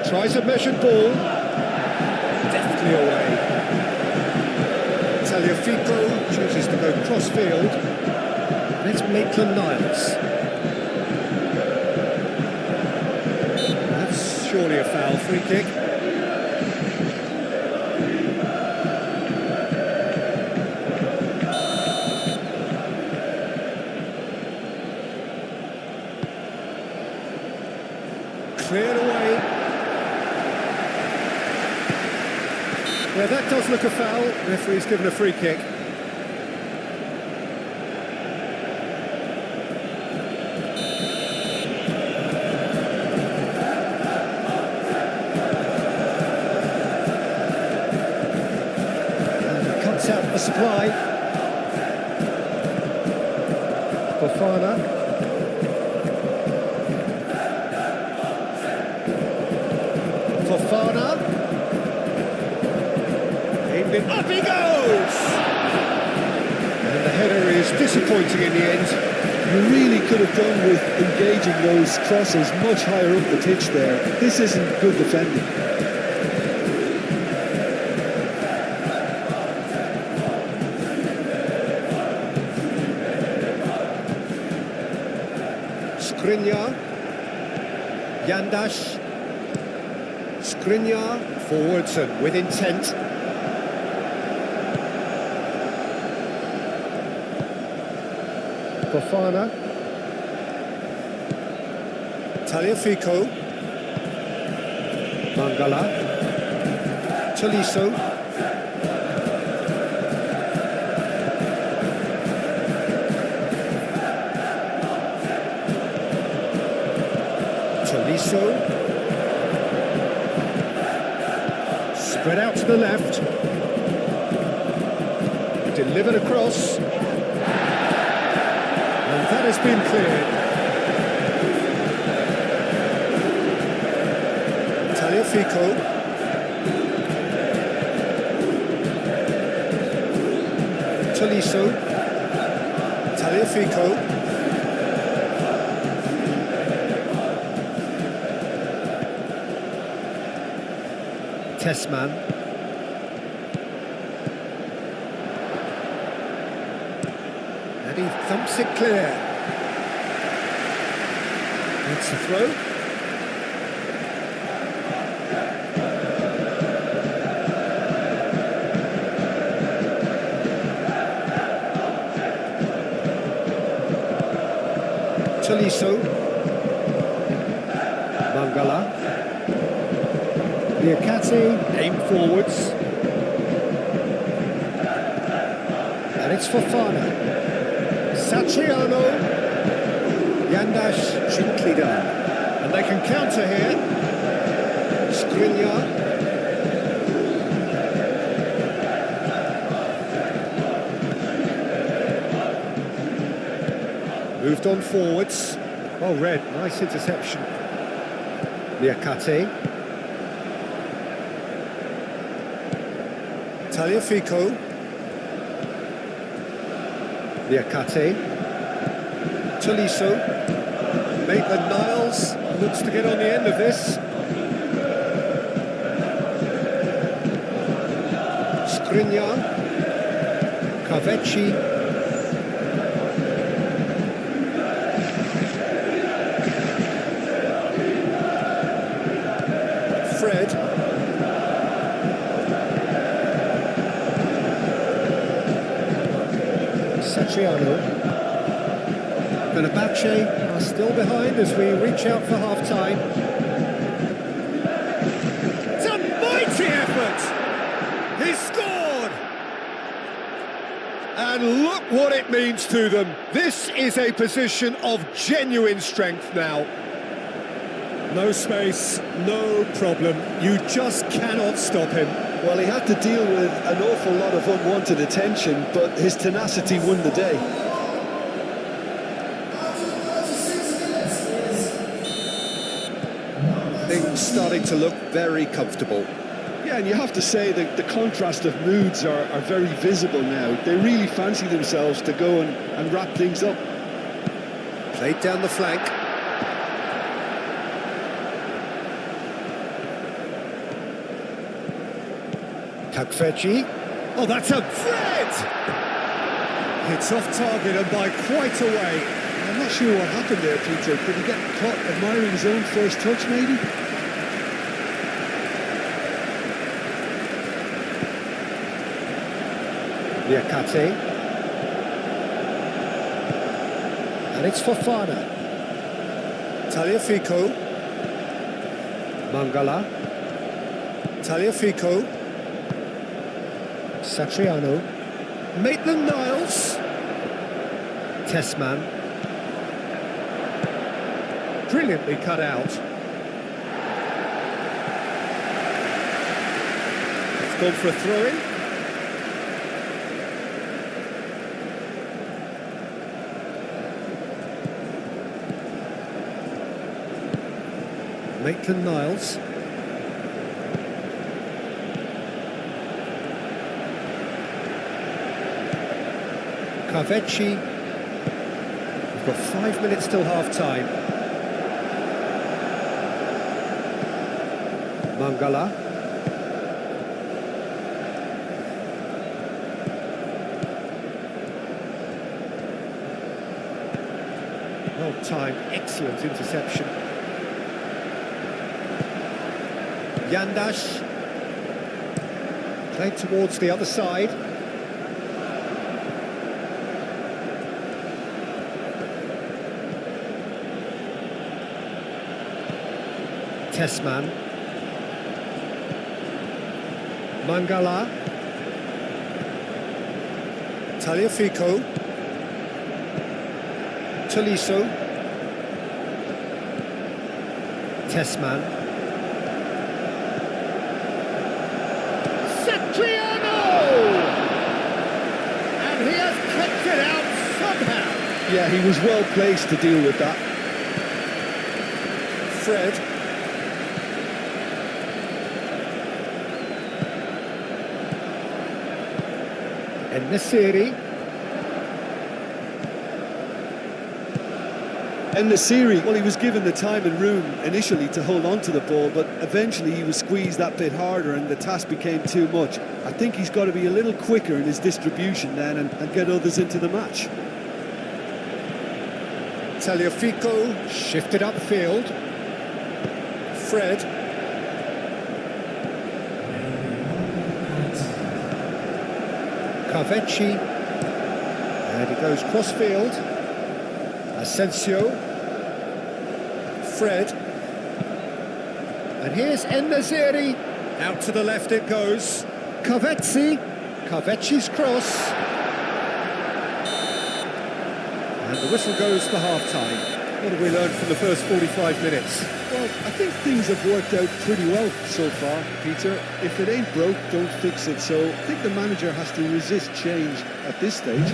S2: Tries a measured ball. Deftly away. Tagliafico chooses to go cross-field. And it's Maitland-Niles. That's surely a foul, free kick. Cleared away. Yeah, that does look a foul. Referee's given a free kick. And cuts out the supply. Fofana. Fofana. Aimed it, up he goes! And the header is disappointing in the end.
S1: You really could have done with engaging those crosses much higher up the pitch there. This isn't good defending.
S2: Skriniar. Yandash. Skriniar forwards and with intent. Fofana. Tagliafico. Mangala. Tolisso. Tolisso. Spread out to the left. Delivered across. And that has been cleared. Tagliafico. Tolisso. Tagliafico. Tessman. And he thumps it clear. That's the throw. Tolisso. Mangala. Diakate, aimed forwards. And it's Fofana. Satriano. Yandash, gently done. And they can counter here. Skriniar. Moved on forwards. Oh, red, nice interception. Diakate. Tagliafico. Diakate. Tolisso. Maitland-Niles looks to get on the end of this. Skriniar. Kavecci. Fred. Satriano. Fenerbahce are still behind as we reach out for half-time. It's a mighty effort! He's scored! And look what it means to them. This is a position of genuine strength now. No space, no problem. You just cannot stop him.
S1: Well, he had to deal with an awful lot of unwanted attention, but his tenacity won the day.
S2: to look very comfortable.
S1: Yeah, and you have to say that the contrast of moods are very visible now. They really fancy themselves to go and wrap things up.
S2: Played down the flank. Takvechi. Oh, that's a threat! It's off target and by quite a way.
S1: I'm not sure what happened there, Peter. Did he get caught admiring his own first touch, maybe?
S2: Liakate. And it's Fofana. Tagliafico. Mangala. Tagliafico. Satriano. Maitland-Niles. Tessman. Brilliantly cut out. It's gone for a throw-in. Maitland-Niles. Carvechi. We've got 5 minutes till half-time. Mangala. Well timed, excellent interception. Yandash. Played towards the other side. Tessman. Mangala. Tagliafico. Tolisso. Tessman. Satriano! And he has kept it out somehow.
S1: Yeah, he was well placed to deal with that.
S2: Fred.
S1: En-Nesyri, well, he was given the time and room initially to hold on to the ball, but eventually he was squeezed that bit harder and the task became too much. I think he's got to be a little quicker in his distribution then and get others into the match.
S2: Tagliafico shifted upfield. Fred. Carvechi. And he goes cross-field. Asensio. Fred. And here's En-Nesyri. Out to the left it goes. Carvechi. Carvechi's cross. And the whistle goes for half-time. What have we learned from the first 45 minutes?
S1: Well, I think things have worked out pretty well so far, Peter. If it ain't broke, don't fix it. So I think the manager has to resist change at this stage.